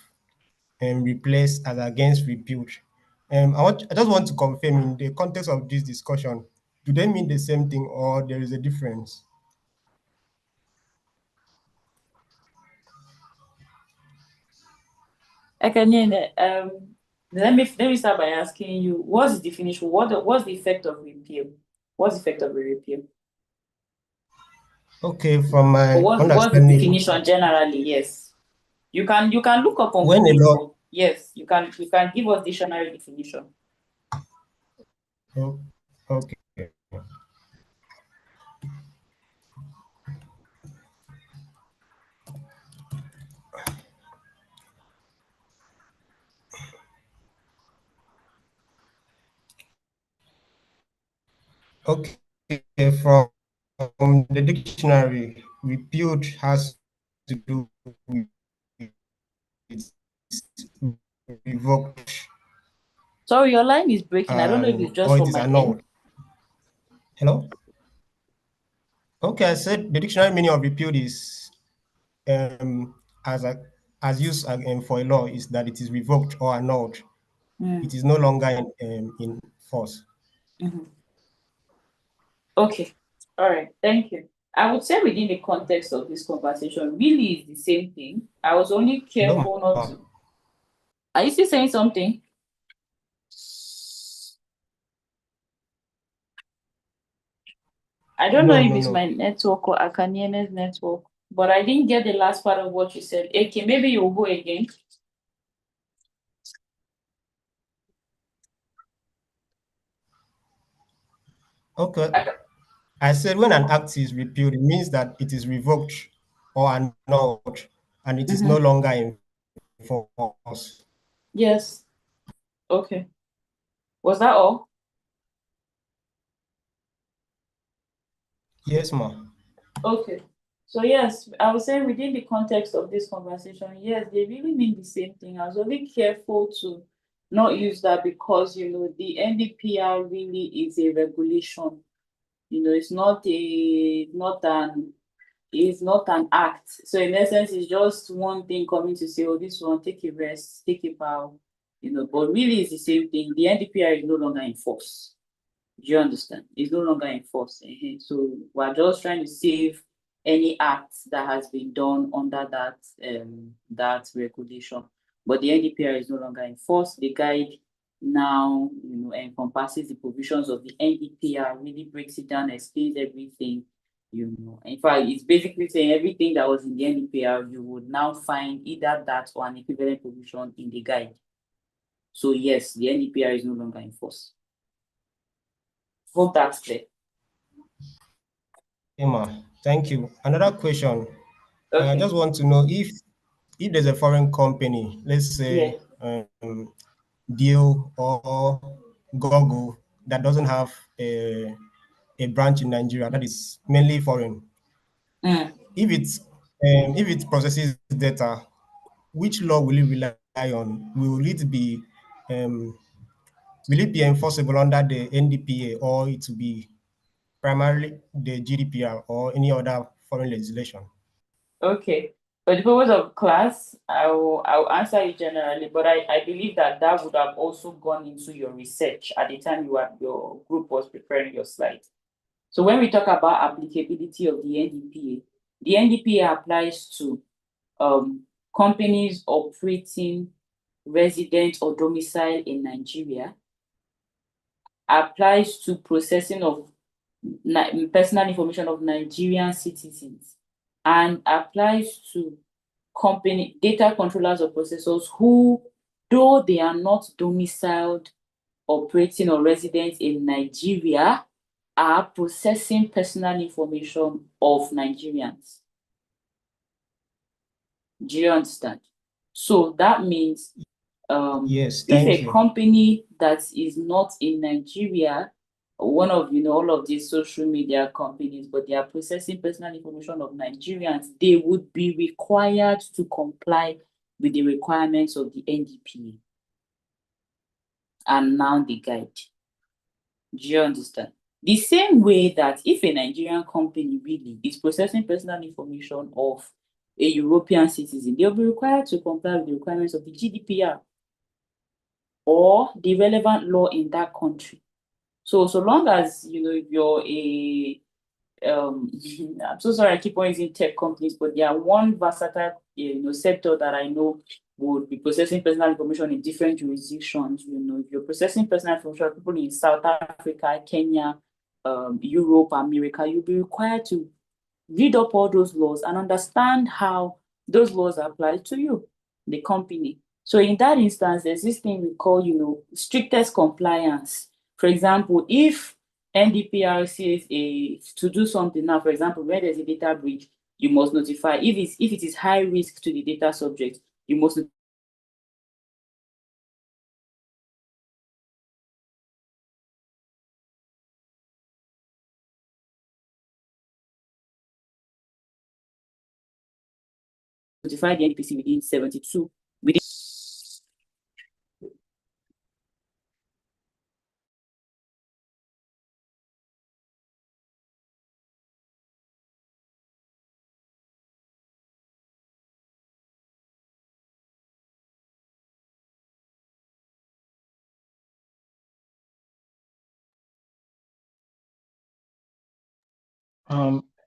replace as against rebuild. I just want to confirm in the context of this discussion, do they mean the same thing or there is a difference? Let me start by asking you, what's the definition? What's the effect of repeal? What's the effect of a repeal? Okay, from my What's the understanding, definition generally? Yes, you can look up on when a law, Google. Yes, you can give us dictionary definition. oh, okay. Okay, from the dictionary, repealed has to do with revoked. Sorry, your line is breaking. I don't know if it's just Or it from is my annulled. end. Hello? Okay, I said the dictionary meaning of repealed is as used for a law is that it is revoked or annulled. It is no longer in force. Okay. All right. Thank you. I would say within the context of this conversation, really is the same thing. I was only careful not to. Are you still saying something? I don't know if it's my network or Akanyene's network, but I didn't get the last part of what you said. Okay, maybe you'll go again. Okay. I said when an act is repealed, it means that it is revoked or annulled and it is no longer in force. Yes. Okay. Was that all? Yes, ma'am. Okay. So yes, I would say within the context of this conversation, yes, they really mean the same thing. I was only careful to not use that because the NDPR really is a regulation. It's not an is not an act. So in essence, it's just one thing coming to say, oh, this one, take a rest, take a bow, but really it's the same thing. The NDPR is no longer in force. Do you understand? It's no longer in force. So we're just trying to save any act that has been done under that regulation. But the NDPR is no longer in force. The guide now, encompasses the provisions of the NDPR, really breaks it down, explains everything. In fact, it's basically saying everything that was in the NDPR, you would now find either that or an equivalent provision in the guide. So yes, the NDPR is no longer in force. Hope that's clear. Emma, thank you. Another question. Okay. I just want to know if there's a foreign company, let's say Deal or Google, that doesn't have a branch in Nigeria, that is mainly foreign. If it processes data, which law will it rely on? Will it be enforceable under the NDPA, or it will be primarily the GDPR or any other foreign legislation? Okay. For the purpose of class, I'll answer you generally, but I believe that would have also gone into your research at the time your group was preparing your slides. So when we talk about applicability of the NDPA applies to companies operating resident or domicile in Nigeria, applies to processing of personal information of Nigerian citizens, and applies to company data controllers or processors who, though they are not domiciled, operating or resident in Nigeria, are processing personal information of Nigerians. Do you understand? So that means yes, if a company that is not in Nigeria, one of all of these social media companies, but they are processing personal information of Nigerians, they would be required to comply with the requirements of the NDPA and now the guide. Do you understand? The same way that if a Nigerian company really is processing personal information of a European citizen, they'll be required to comply with the requirements of the GDPR or the relevant law in that country. So long as you're a I'm so sorry I keep on using tech companies, but they are one versatile sector that I know would be processing personal information in different jurisdictions. If you're processing personal information of people in South Africa, Kenya, Europe, America, you'll be required to read up all those laws and understand how those laws apply to you, the company. So in that instance, there's this thing we call, strictest compliance. For example, if NDPR says to do something now, for example, where there's a data breach, you must notify. If it is high risk to the data subject, you must notify the NPC within 72.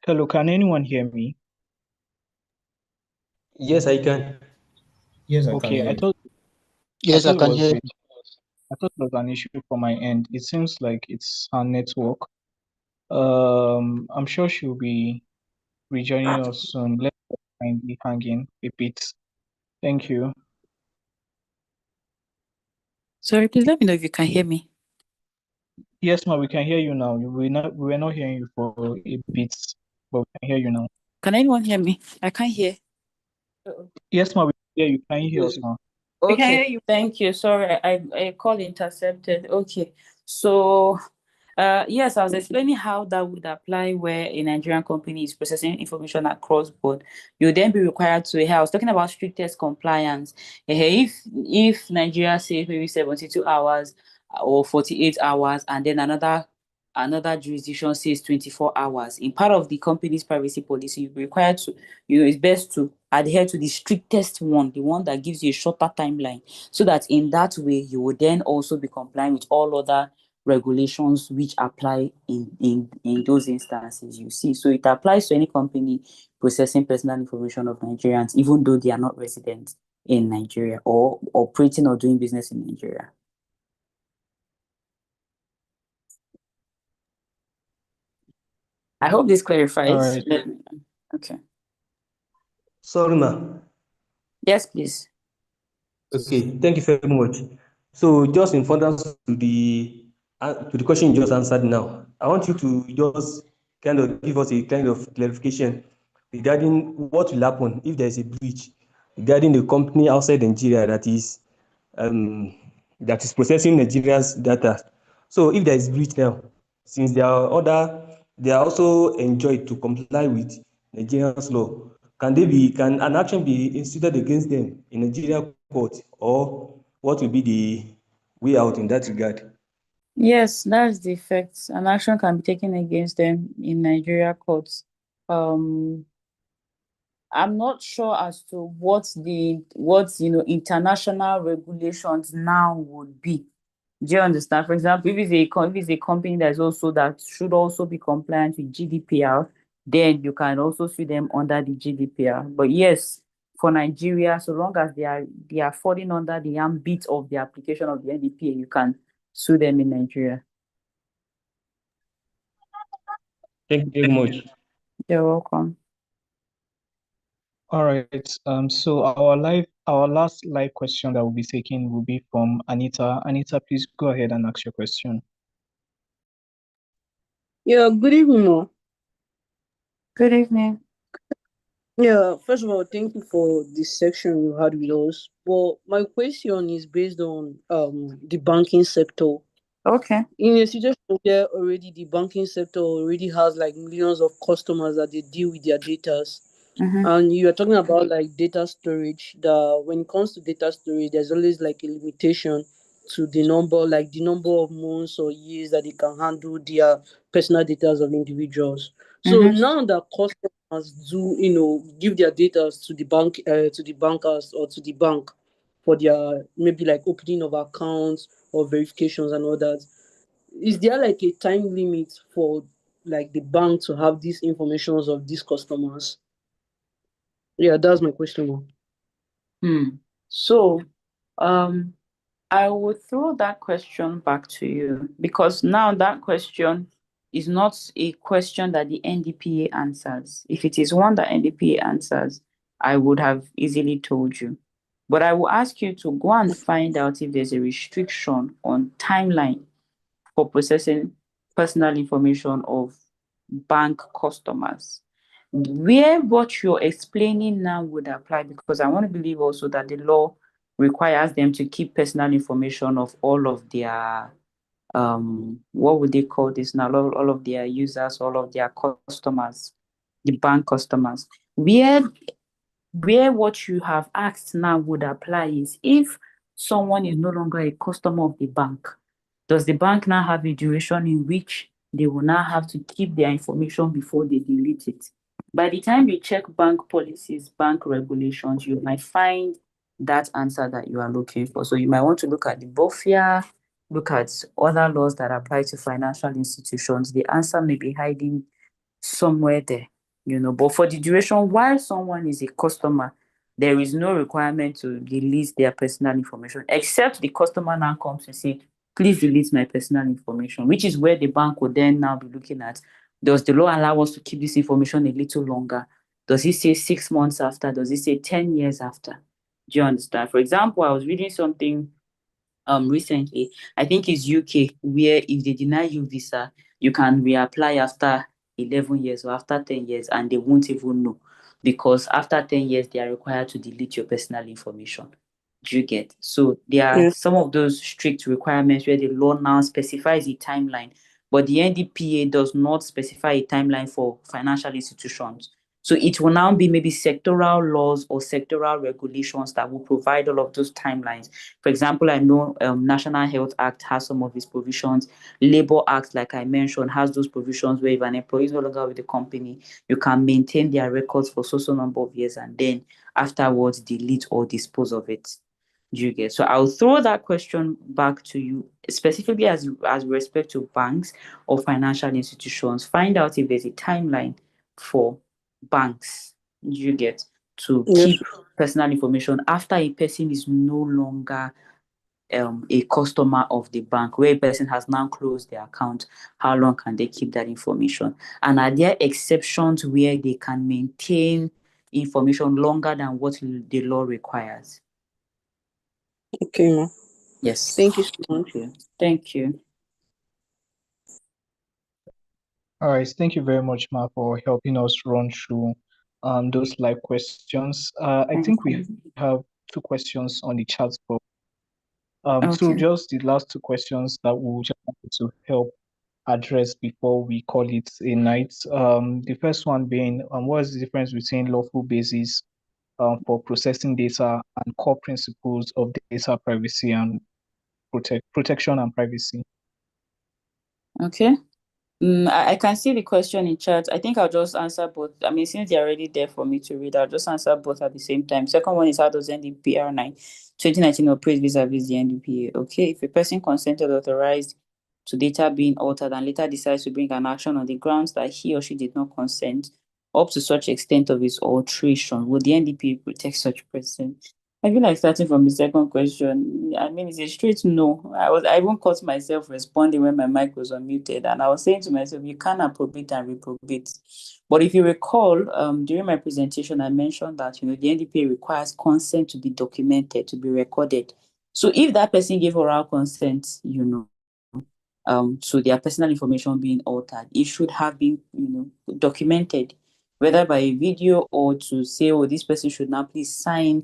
Hello, can anyone hear me? Yes, I can. Yes, I can Okay, hear I you. thought Yes, I can hear you. I thought it was an issue from my end. It seems like it's her network. I'm sure she'll be rejoining us soon. Let's kindly hang in a bit. Thank you. Sorry, please let me know if you can hear me. Yes, ma, we can hear you now. We were not hearing you for a bit, but we can hear you now. Can anyone hear me? I can't hear. Yes, ma, we can hear you. Can you hear us, ma? Okay, can hear you. Thank you. Sorry, I call intercepted. Okay, so yes, I was explaining how that would apply where a Nigerian company is processing information across board. You would then be required to. I was talking about strictest compliance. If Nigeria says maybe 72 hours or 48 hours, and then another another jurisdiction says 24 hours. In part of the company's privacy policy, you're required to, it's best to adhere to the strictest one, the one that gives you a shorter timeline, so that in that way you will then also be complying with all other regulations which apply in those instances you see. So it applies to any company processing personal information of Nigerians, even though they are not resident in Nigeria or operating or doing business in Nigeria. I hope this clarifies. All right. Okay. Sorry, ma. Yes, please. Okay, thank you very much. So just in furtherance to the question you just answered now, I want you to just kind of give us a kind of clarification regarding what will happen if there is a breach regarding the company outside Nigeria that is processing Nigeria's data. So if there is breach now, since they are also enjoined to comply with Nigeria's law, can an action be instituted against them in Nigeria court, or what will be the way out in that regard? Yes, that's the effect. An action can be taken against them in Nigeria courts. I'm not sure as to what international regulations now would be. Do you understand? For example, if it's a company that should also be compliant with GDPR, then you can also sue them under the GDPR. But yes, for Nigeria, so long as they are falling under the ambit of the application of the NDPA, you can sue them in Nigeria. Thank you very much. You're welcome. All right. So our last live question that we'll be taking will be from Anita. Anita, please go ahead and ask your question. Yeah, good evening, Ma. Good evening. Yeah, first of all, thank you for this section you had with us. Well, my question is based on the banking sector. Okay. In a situation where already the banking sector already has like millions of customers that they deal with their data, and you are talking about like data storage, that when it comes to data storage, there's always like a limitation to the number of months or years that they can handle their personal data of individuals. So now that customers do, give their data to the bank, to the bankers or to the bank for their maybe like opening of accounts or verifications and all that, is there like a time limit for like the bank to have these informations of these customers? Yeah, that's my question. So, I would throw that question back to you, because now that question is not a question that the NDPA answers. If it is one that NDPA answers, I would have easily told you. But I will ask you to go and find out if there's a restriction on timeline for processing personal information of bank customers, where what you're explaining now would apply, because I want to believe also that the law requires them to keep personal information of all of their what would they call this now, all of their users, all of their customers, the bank customers. Where what you have asked now would apply is if someone is no longer a customer of the bank, does the bank now have a duration in which they will now have to keep their information before they delete it? By the time you check bank policies, bank regulations, you might find that answer that you are looking for. So you might want to look at the BOFIA, look at other laws that apply to financial institutions. The answer may be hiding somewhere there, But for the duration while someone is a customer, there is no requirement to delete their personal information, except the customer now comes and say, please delete my personal information, which is where the bank would then now be looking at, does the law allow us to keep this information a little longer? Does it say 6 months after? Does it say 10 years after? Do you understand? For example, I was reading something recently, I think it's UK, where if they deny you visa, you can reapply after 11 years or after 10 years, and they won't even know, because after 10 years, they are required to delete your personal information. Do you get? So there are some of those strict requirements where the law now specifies a timeline, but the NDPA does not specify a timeline for financial institutions. So it will now be maybe sectoral laws or sectoral regulations that will provide all of those timelines. For example, I know National Health Act has some of these provisions. Labor Act, like I mentioned, has those provisions where if an employee is no longer with the company, you can maintain their records for so number of years and then afterwards delete or dispose of it. Do you get? So I'll throw that question back to you, specifically as respect to banks or financial institutions. Find out if there's a timeline for banks, you get, to keep personal information after a person is no longer a customer of the bank, where a person has now closed their account. How long can they keep that information? And are there exceptions where they can maintain information longer than what the law requires? Okay, ma. Yes. Thank you so much. Thank you. All right, thank you very much, Ma, for helping us run through those live questions. I think we have 2 questions on the chat box. So just the last 2 questions that we'll just want to help address before we call it a night. The first one being, what is the difference between lawful basis for processing data and core principles of data privacy and protection and privacy? Okay. I can see the question in chat. I think I'll just answer both. I mean, since they're already there for me to read, I'll just answer both at the same time. Second one is, how does NDPR 2019 operate vis-a-vis the NDPA? Okay, if a person consented or authorized to data being altered and later decides to bring an action on the grounds that he or she did not consent up to such extent of its alteration, would the NDPA protect such person? I feel like starting from the second question. I mean, it's a straight no. I even caught myself responding when my mic was unmuted, and I was saying to myself, you can't approbate and reprobate. But if you recall, during my presentation, I mentioned that the NDPA requires consent to be documented, to be recorded. So if that person gave oral consent, to their personal information being altered, it should have been, documented, whether by a video or to say, oh, this person should now please sign,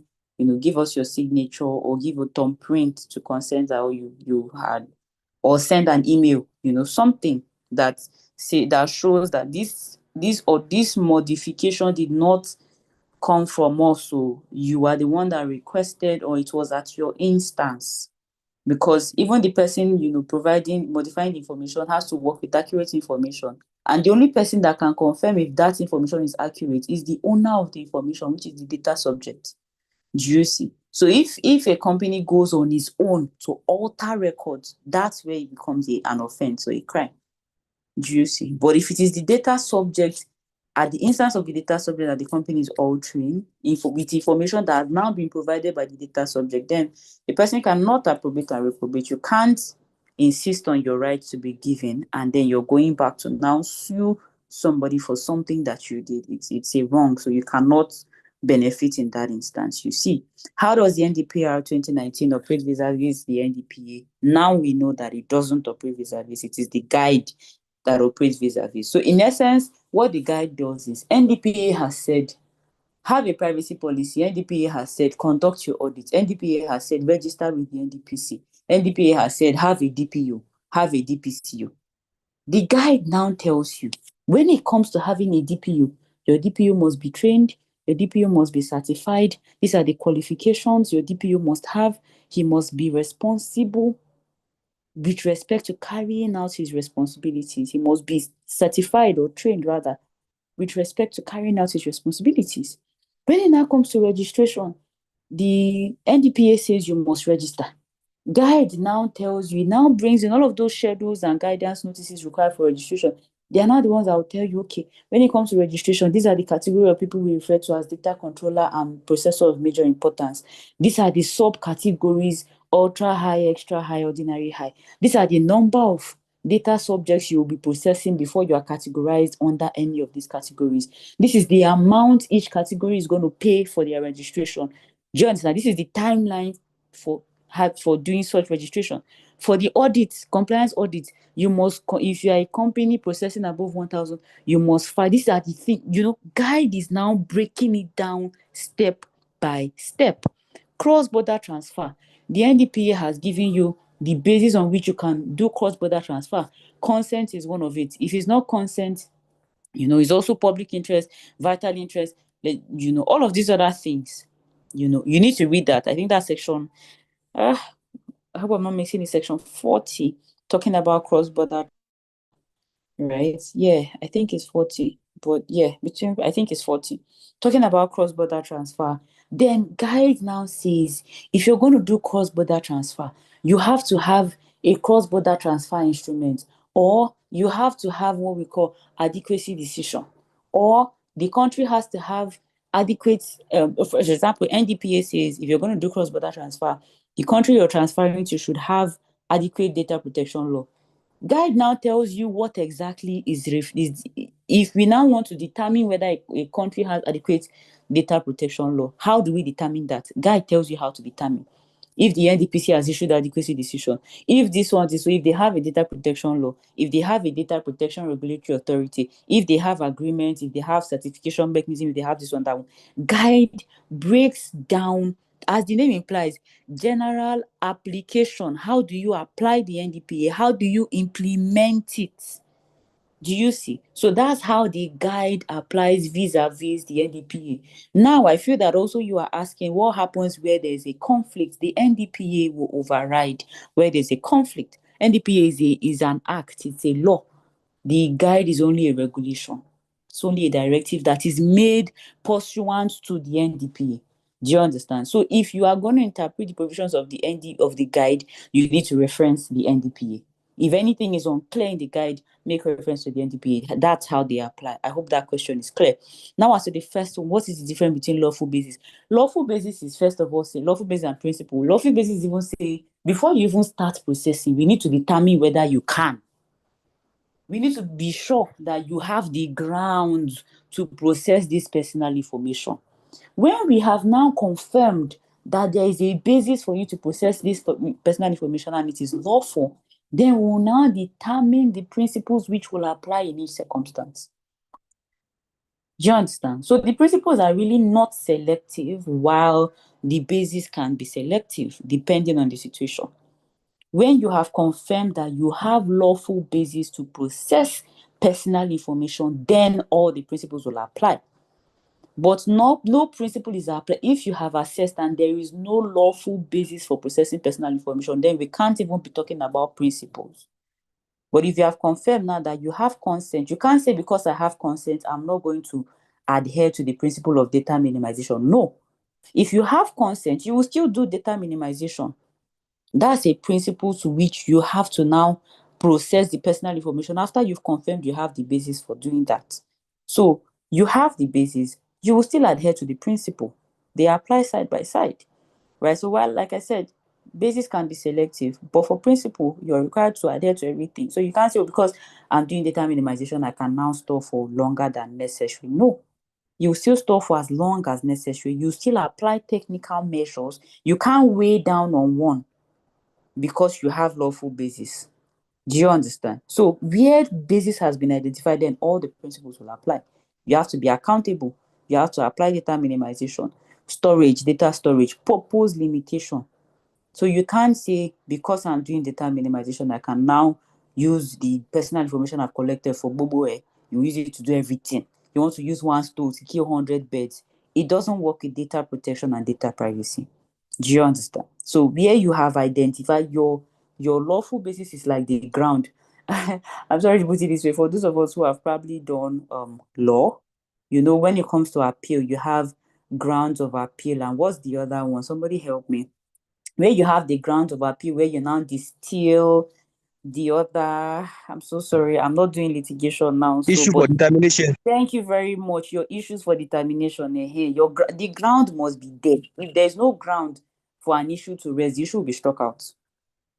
give us your signature or give a thumbprint to consent that you had, or send an email, something that shows that this modification did not come from us, so you are the one that requested, or it was at your instance. Because even the person, modifying the information has to work with accurate information. And the only person that can confirm if that information is accurate is the owner of the information, which is the data subject. Do you see? So if a company goes on its own to alter records, that's where it becomes an offense or a crime. Do you see? But if it is the data subject, at the instance of the data subject that the company is altering, with information that has now been provided by the data subject, then the person cannot approbate and reprobate. You can't insist on your right to be given, and then you're going back to now sue somebody for something that you did. It's a wrong, so you cannot benefit in that instance. You see, how does the NDPR 2019 operate vis-a-vis the NDPA? Now we know that it doesn't operate vis-a-vis. It is the guide that operates vis-a-vis. So in essence, what the guide does is, NDPA has said, have a privacy policy. NDPA has said, conduct your audit. NDPA has said, register with the NDPC. NDPA has said, have a DPO, have a DPCO. The guide now tells you, when it comes to having a DPO, your DPO must be trained, your DPO must be certified. These are the qualifications your DPO must have. He must be responsible with respect to carrying out his responsibilities. He must be certified or trained, rather, with respect to carrying out his responsibilities. When it now comes to registration, the NDPA says you must register. Guide now tells you, now brings in all of those schedules and guidance notices required for registration. They are now the ones that will tell you, okay, when it comes to registration, these are the category of people we refer to as data controller and processor of major importance. These are the subcategories: ultra high, extra high, ordinary high. These are the number of data subjects you will be processing before you are categorized under any of these categories. This is the amount each category is going to pay for their registration. Do you understand? This is the timeline for doing such registration. For the audit, compliance audit, you must, if you are a company processing above 1,000, you must file. These are the things, guide is now breaking it down step by step. Cross-border transfer. The NDPA has given you the basis on which you can do cross-border transfer. Consent is one of it. If it's not consent, It's also public interest, vital interest, all of these other things. You need to read that. I think that section, I hope I'm not missing it, section 40, talking about cross-border, right? Yeah, I think it's 40, but yeah, I think it's 40. Talking about cross-border transfer. Then guide now says, if you're going to do cross-border transfer, you have to have a cross-border transfer instrument, or you have to have what we call adequacy decision, or the country has to have adequate, for example, NDPA says if you're going to do cross-border transfer, the country you're transferring to should have adequate data protection law. Guide now tells you what exactly is if we now want to determine whether a country has adequate data protection law. How do we determine that? Guide tells you how to determine. If the NDPC has issued adequacy decision, if this one is, so if they have a data protection law, if they have a data protection regulatory authority, if they have agreements, if they have certification mechanism, if they have this one, that one. Guide breaks down, as the name implies, general application. How do you apply the NDPA? How do you implement it? Do you see? So that's how the guide applies vis-a-vis the NDPA. Now, I feel that also you are asking what happens where there's a conflict. The NDPA will override where there's a conflict. NDPA is an act, it's a law. The guide is only a regulation. It's only a directive that is made pursuant to the NDPA. Do you understand? So if you are going to interpret the provisions of the guide, you need to reference the NDPA. If anything is unclear in the guide, make reference to the NDPA. That's how they apply. I hope that question is clear. Now, as to the first one, what is the difference between lawful basis? Lawful basis is, first of all, say lawful basis and principle. Lawful basis even say, before you even start processing, we need to determine whether you can. We need to be sure that you have the grounds to process this personal information. When we have now confirmed that there is a basis for you to process this personal information and it is lawful, then we will now determine the principles which will apply in each circumstance. Do you understand? So the principles are really not selective, while the basis can be selective depending on the situation. When you have confirmed that you have lawful basis to process personal information, then all the principles will apply. But no principle is applied if you have assessed and there is no lawful basis for processing personal information. Then we can't even be talking about principles. But if you have confirmed now that you have consent, you can't say because I have consent, I'm not going to adhere to the principle of data minimization. No. If you have consent, you will still do data minimization. That's a principle to which you have to now process the personal information after you've confirmed you have the basis for doing that. So you have the basis, you will still adhere to the principle. They apply side by side, right? So while, like I said, basis can be selective, but for principle, you're required to adhere to everything. So you can't say, oh, because I'm doing data minimization, I can now store for longer than necessary. No. You still store for as long as necessary. You still apply technical measures. You can't weigh down on one because you have lawful basis. Do you understand? So where basis has been identified, then all the principles will apply. You have to be accountable. You have to apply data minimization, storage, data storage, purpose limitation. So you can't say because I'm doing data minimization, I can now use the personal information I've collected for Bobo. You use it to do everything. You want to use one store to kill 100 birds. It doesn't work with data protection and data privacy. Do you understand? So where you have identified your lawful basis is like the ground. I'm sorry to put it this way. For those of us who have probably done law, when it comes to appeal, you have grounds of appeal. And what's the other one? Somebody help me. Where you have the grounds of appeal, where you now distill the other. I'm so sorry. I'm not doing litigation now. Issue for determination. Thank you very much. Your issues for determination. The ground must be there. If there's no ground for an issue to raise, the issue will be struck out.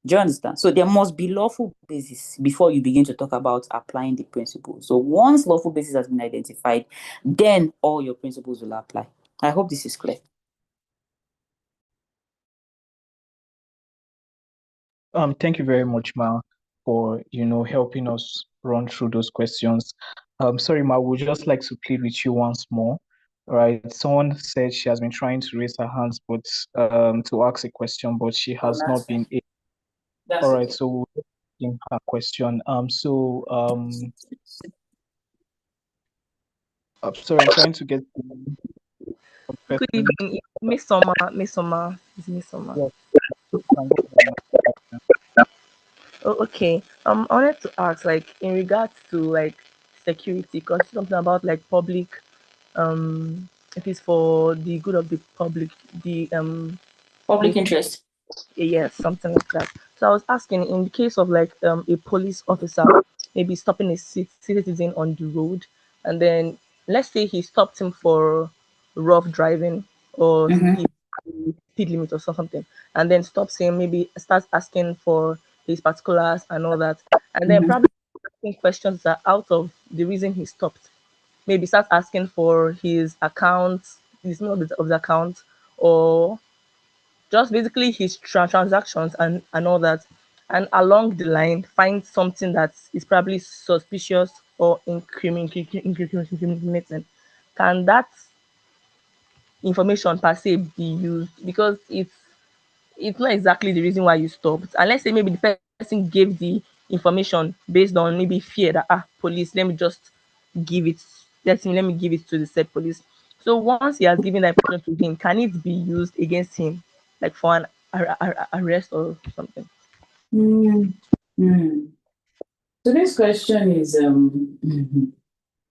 Do you understand? So there must be lawful basis before you begin to talk about applying the principles. So once lawful basis has been identified, then all your principles will apply. I hope this is clear. Thank you very much, Ma, for helping us run through those questions. Sorry, Ma, we'd just like to plead with you once more. Right. Someone said she has been trying to raise her hands, but to ask a question, but she has not been able. All right, so we'll in her question. Sorry, I'm trying to get the Good person. evening, Miss Summer. Miss Summer. It's Miss Summer. Yes, you can go for the Oh, okay. I wanted to ask, like, in regards to like security, because something about like public, it is for the good of the public, Public the interest. yes, something like that. So I was asking, in the case of like a police officer maybe stopping a citizen on the road, and then let's say he stopped him for rough driving, or Mm-hmm. he speed limit or something, and then stops him, maybe starts asking for his particulars and all that, and then Mm-hmm. probably asking questions that are out of the reason he stopped. Maybe starts asking for his account, his name of the account, or just basically his transactions and all that, and along the line find something that is probably suspicious or incriminating. Can that information per se be used? Because it's not exactly the reason why you stopped, and let's say maybe the person gave the information based on maybe fear that police, let me just give it, let me give it to the said police. So once he has given that information to him, can it be used against him, like for an arrest or something? Mm-hmm. So this question is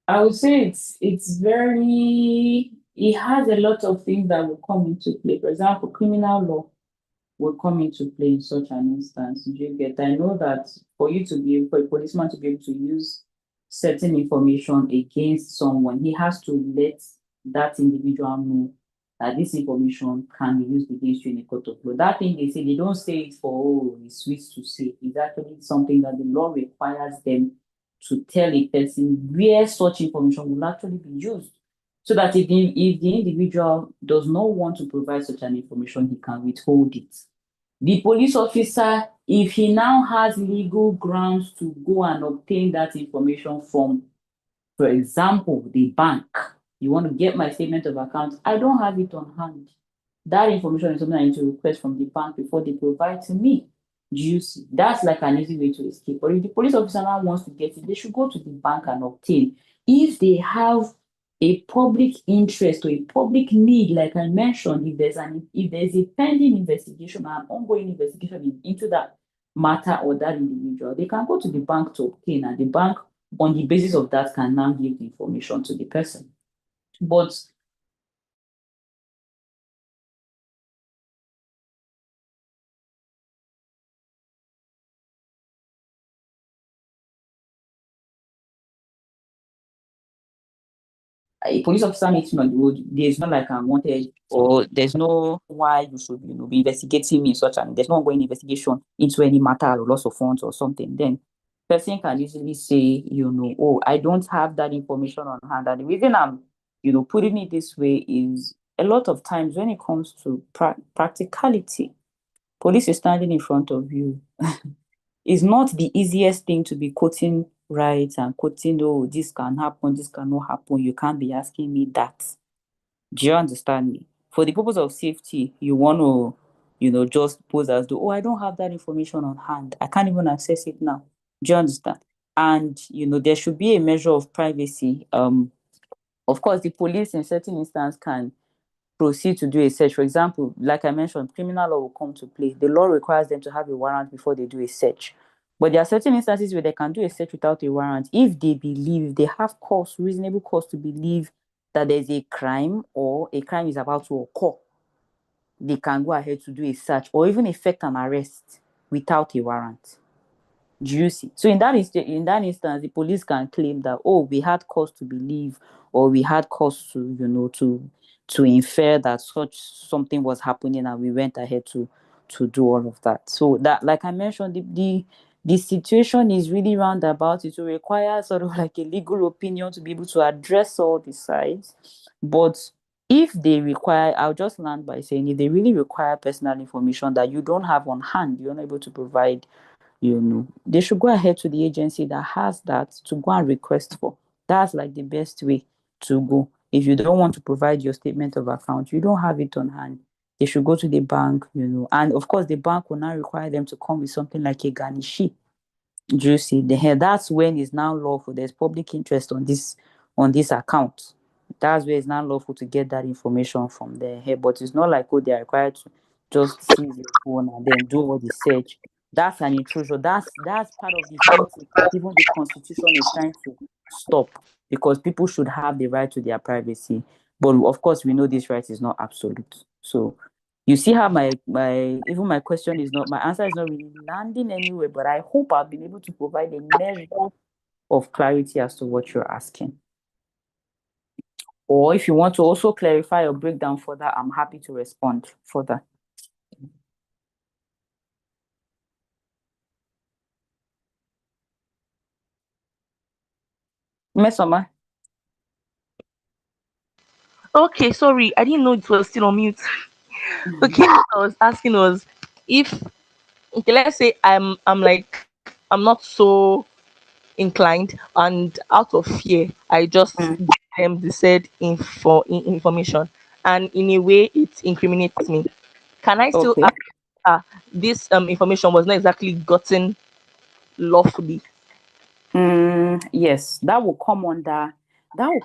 I would say it's very, it has a lot of things that will come into play. For example, criminal law will come into play in such an instance. Do you get? I know that for a policeman to be able to use certain information against someone, he has to let that individual know that this information can be used against you in a court of law. That thing they say, they don't say it for, oh, it's sweet to say. It's actually something that the law requires them to tell a person where such information will actually be used. So that if the individual does not want to provide such an information, he can withhold it. The police officer, if he now has legal grounds to go and obtain that information from, for example, the bank, you want to get my statement of account, I don't have it on hand. That information is something I need to request from the bank before they provide to me. Do you see? That's like an easy way to escape. But if the police officer now wants to get it, they should go to the bank and obtain. If they have a public interest or a public need, like I mentioned, if there's a pending investigation or an ongoing investigation into that matter or that individual, they can go to the bank to obtain, and the bank, on the basis of that, can now give the information to the person. But a police officer meets me on the road, there's not like I'm wanted, or there's no why you should, be investigating me in such, and there's no ongoing investigation into any matter or loss of funds or something. Then person can easily say, oh, I don't have that information on hand. And the reason I'm, putting it this way is a lot of times when it comes to practicality, police is standing in front of you. It's not the easiest thing to be quoting right and quoting, oh, this can happen, this cannot happen. You can't be asking me that. Do you understand me? For the purpose of safety, you want to, just pose as though, oh, I don't have that information on hand. I can't even access it now. Do you understand? And, there should be a measure of privacy. Of course, the police in certain instances can proceed to do a search. For example, like I mentioned, criminal law will come to play. The law requires them to have a warrant before they do a search. But there are certain instances where they can do a search without a warrant if they have reasonable cause to believe that there's a crime or a crime is about to occur. They can go ahead to do a search or even effect an arrest without a warrant. Do you see? So in that instance, the police can claim that, oh, we had cause to believe, or we had cause to infer that such something was happening, and we went ahead to do all of that. So that, like I mentioned, the situation is really roundabout. It will require sort of like a legal opinion to be able to address all the sides. But if they require, I'll just land by saying, if they really require personal information that you don't have on hand, you're not able to provide, they should go ahead to the agency that has that to go and request for. That's like the best way to go. If you don't want to provide your statement of account, you don't have it on hand, they should go to the bank, and of course the bank will now require them to come with something like a garnishi. Do you see? That's when it's now lawful. There's public interest on this account. That's where it's not lawful to get that information from their head. But it's not like, oh, they're required to just seize your phone and then do all the search. That's an intrusion. That's part of the intrusion that even the Constitution is trying to stop, because people should have the right to their privacy. But of course, we know this right is not absolute. So you see how my question is not, my answer is not really landing anywhere, but I hope I've been able to provide a measure of clarity as to what you're asking. Or if you want to also clarify or break down further, I'm happy to respond further. Mesoma. Okay, sorry, I didn't know it was still on mute. Okay, what I was asking was, if, okay, let's say I'm not so inclined, and out of fear I just give them the said information, and in a way it incriminates me. Can I still Okay. ask, this information was not exactly gotten lawfully? Yes, that will come under an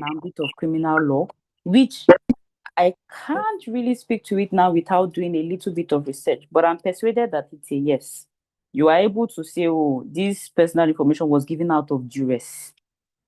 ambit of criminal law, which I can't really speak to it now without doing a little bit of research, but I'm persuaded that it's a yes. You are able to say, oh, this personal information was given out of duress.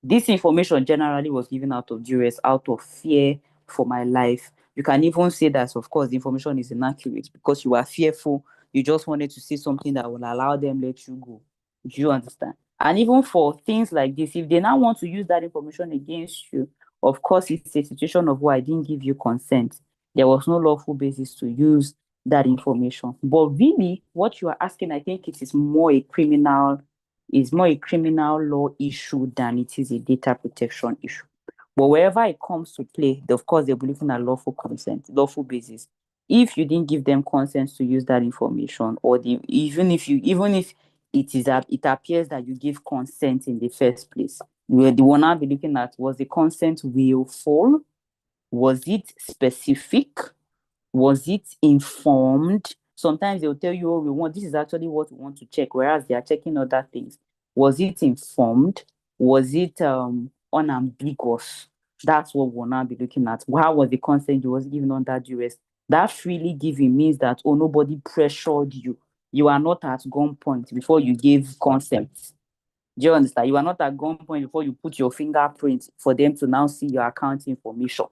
This information generally was given out of duress, out of fear for my life. You can even say that, of course, the information is inaccurate because you are fearful. You just wanted to say something that will allow them let you go. Do you understand? And even for things like this, if they now want to use that information against you, of course, it's a situation of why I didn't give you consent. There was no lawful basis to use that information. But really, what you are asking, I think it is more a criminal law issue than it is a data protection issue. But wherever it comes to play, of course, they'll be looking at lawful consent, lawful basis. If you didn't give them consent to use that information, or even if it appears that you give consent in the first place, the one I'll be looking at, was the consent willful? Was it specific? Was it informed? Sometimes they'll tell you, oh, this is actually what we want to check, whereas they are checking other things. Was it informed? Was it unambiguous? That's what we'll now be looking at. How was the consent you was given under duress? That freely giving means that, oh, nobody pressured you. You are not at gunpoint before you gave consent. Do you understand? You are not at gunpoint before you put your fingerprint for them to now see your account information.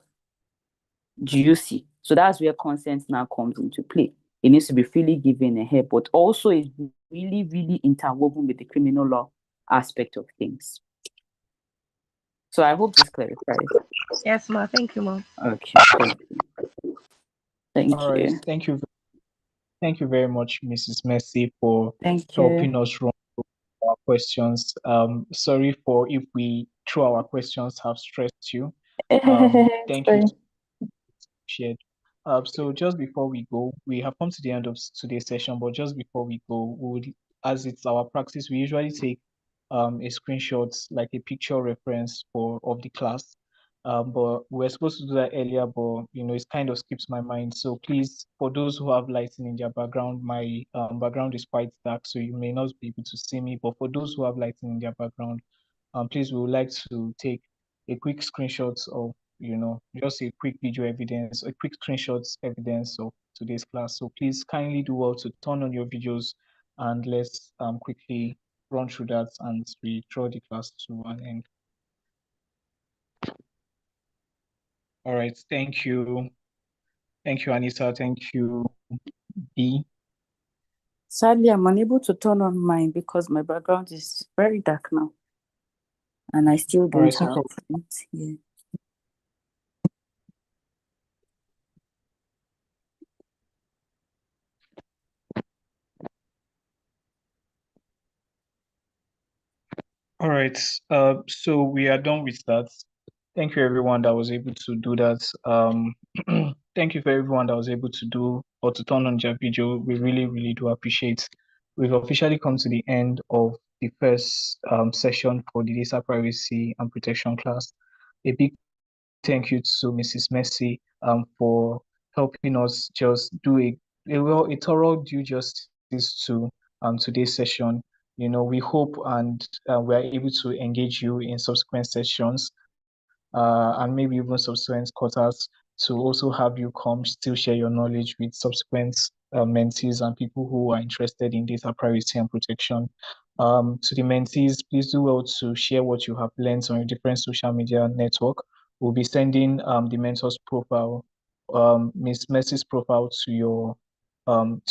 Do you see? So that's where consent now comes into play. It needs to be freely given ahead, but also is really, really interwoven with the criminal law aspect of things. So I hope this clarifies. Yes, ma. Thank you, ma. Okay, thank you. Thank All right. you. Thank you very much, Mrs. Mercy, for Thank helping you. us run through our questions. Sorry for if we, through our questions, have stressed you. It's Thank you fine. shared. So just before we go, we have come to the end of today's session, but just before we go, as it's our practice, we usually take a screenshot, like a picture reference of the class. But we're supposed to do that earlier, but it kind of skips my mind. So please, for those who have lighting in their background, my background is quite dark, so you may not be able to see me. But for those who have lighting in their background, please, we would like to take a quick screenshot of, just a quick video evidence, a quick screenshots evidence of today's class. So please kindly do well to turn on your videos, and let's quickly run through that and we draw the class to an end. All right, thank you. Thank you, Anissa. Thank you, B. Sadly, I'm unable to turn on mine because my background is very dark now. And I still All don't right, no have problem. it. Yeah. All right, so we are done with that. Thank you, everyone that was able to do that. Thank you for everyone that was able to do or to turn on their video. We really, really do appreciate. We've officially come to the end of the first session for the data privacy and protection class. A big thank you to Mrs. Mercy for helping us just do a thorough due justice to today's session. We hope and we are able to engage you in subsequent sessions. and maybe even subsequent quarters to also have you come still share your knowledge with subsequent mentees and people who are interested in data privacy and protection. To the mentees, please do well to share what you have learned on your different social media network. We'll be sending the mentor's profile, Miss Mercy's profile to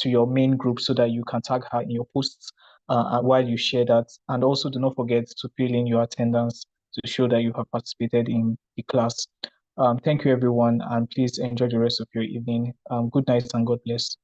your main group so that you can tag her in your posts while you share that. And also do not forget to fill in your attendance to show that you have participated in the class. Thank you, everyone, and please enjoy the rest of your evening. Good night and God bless.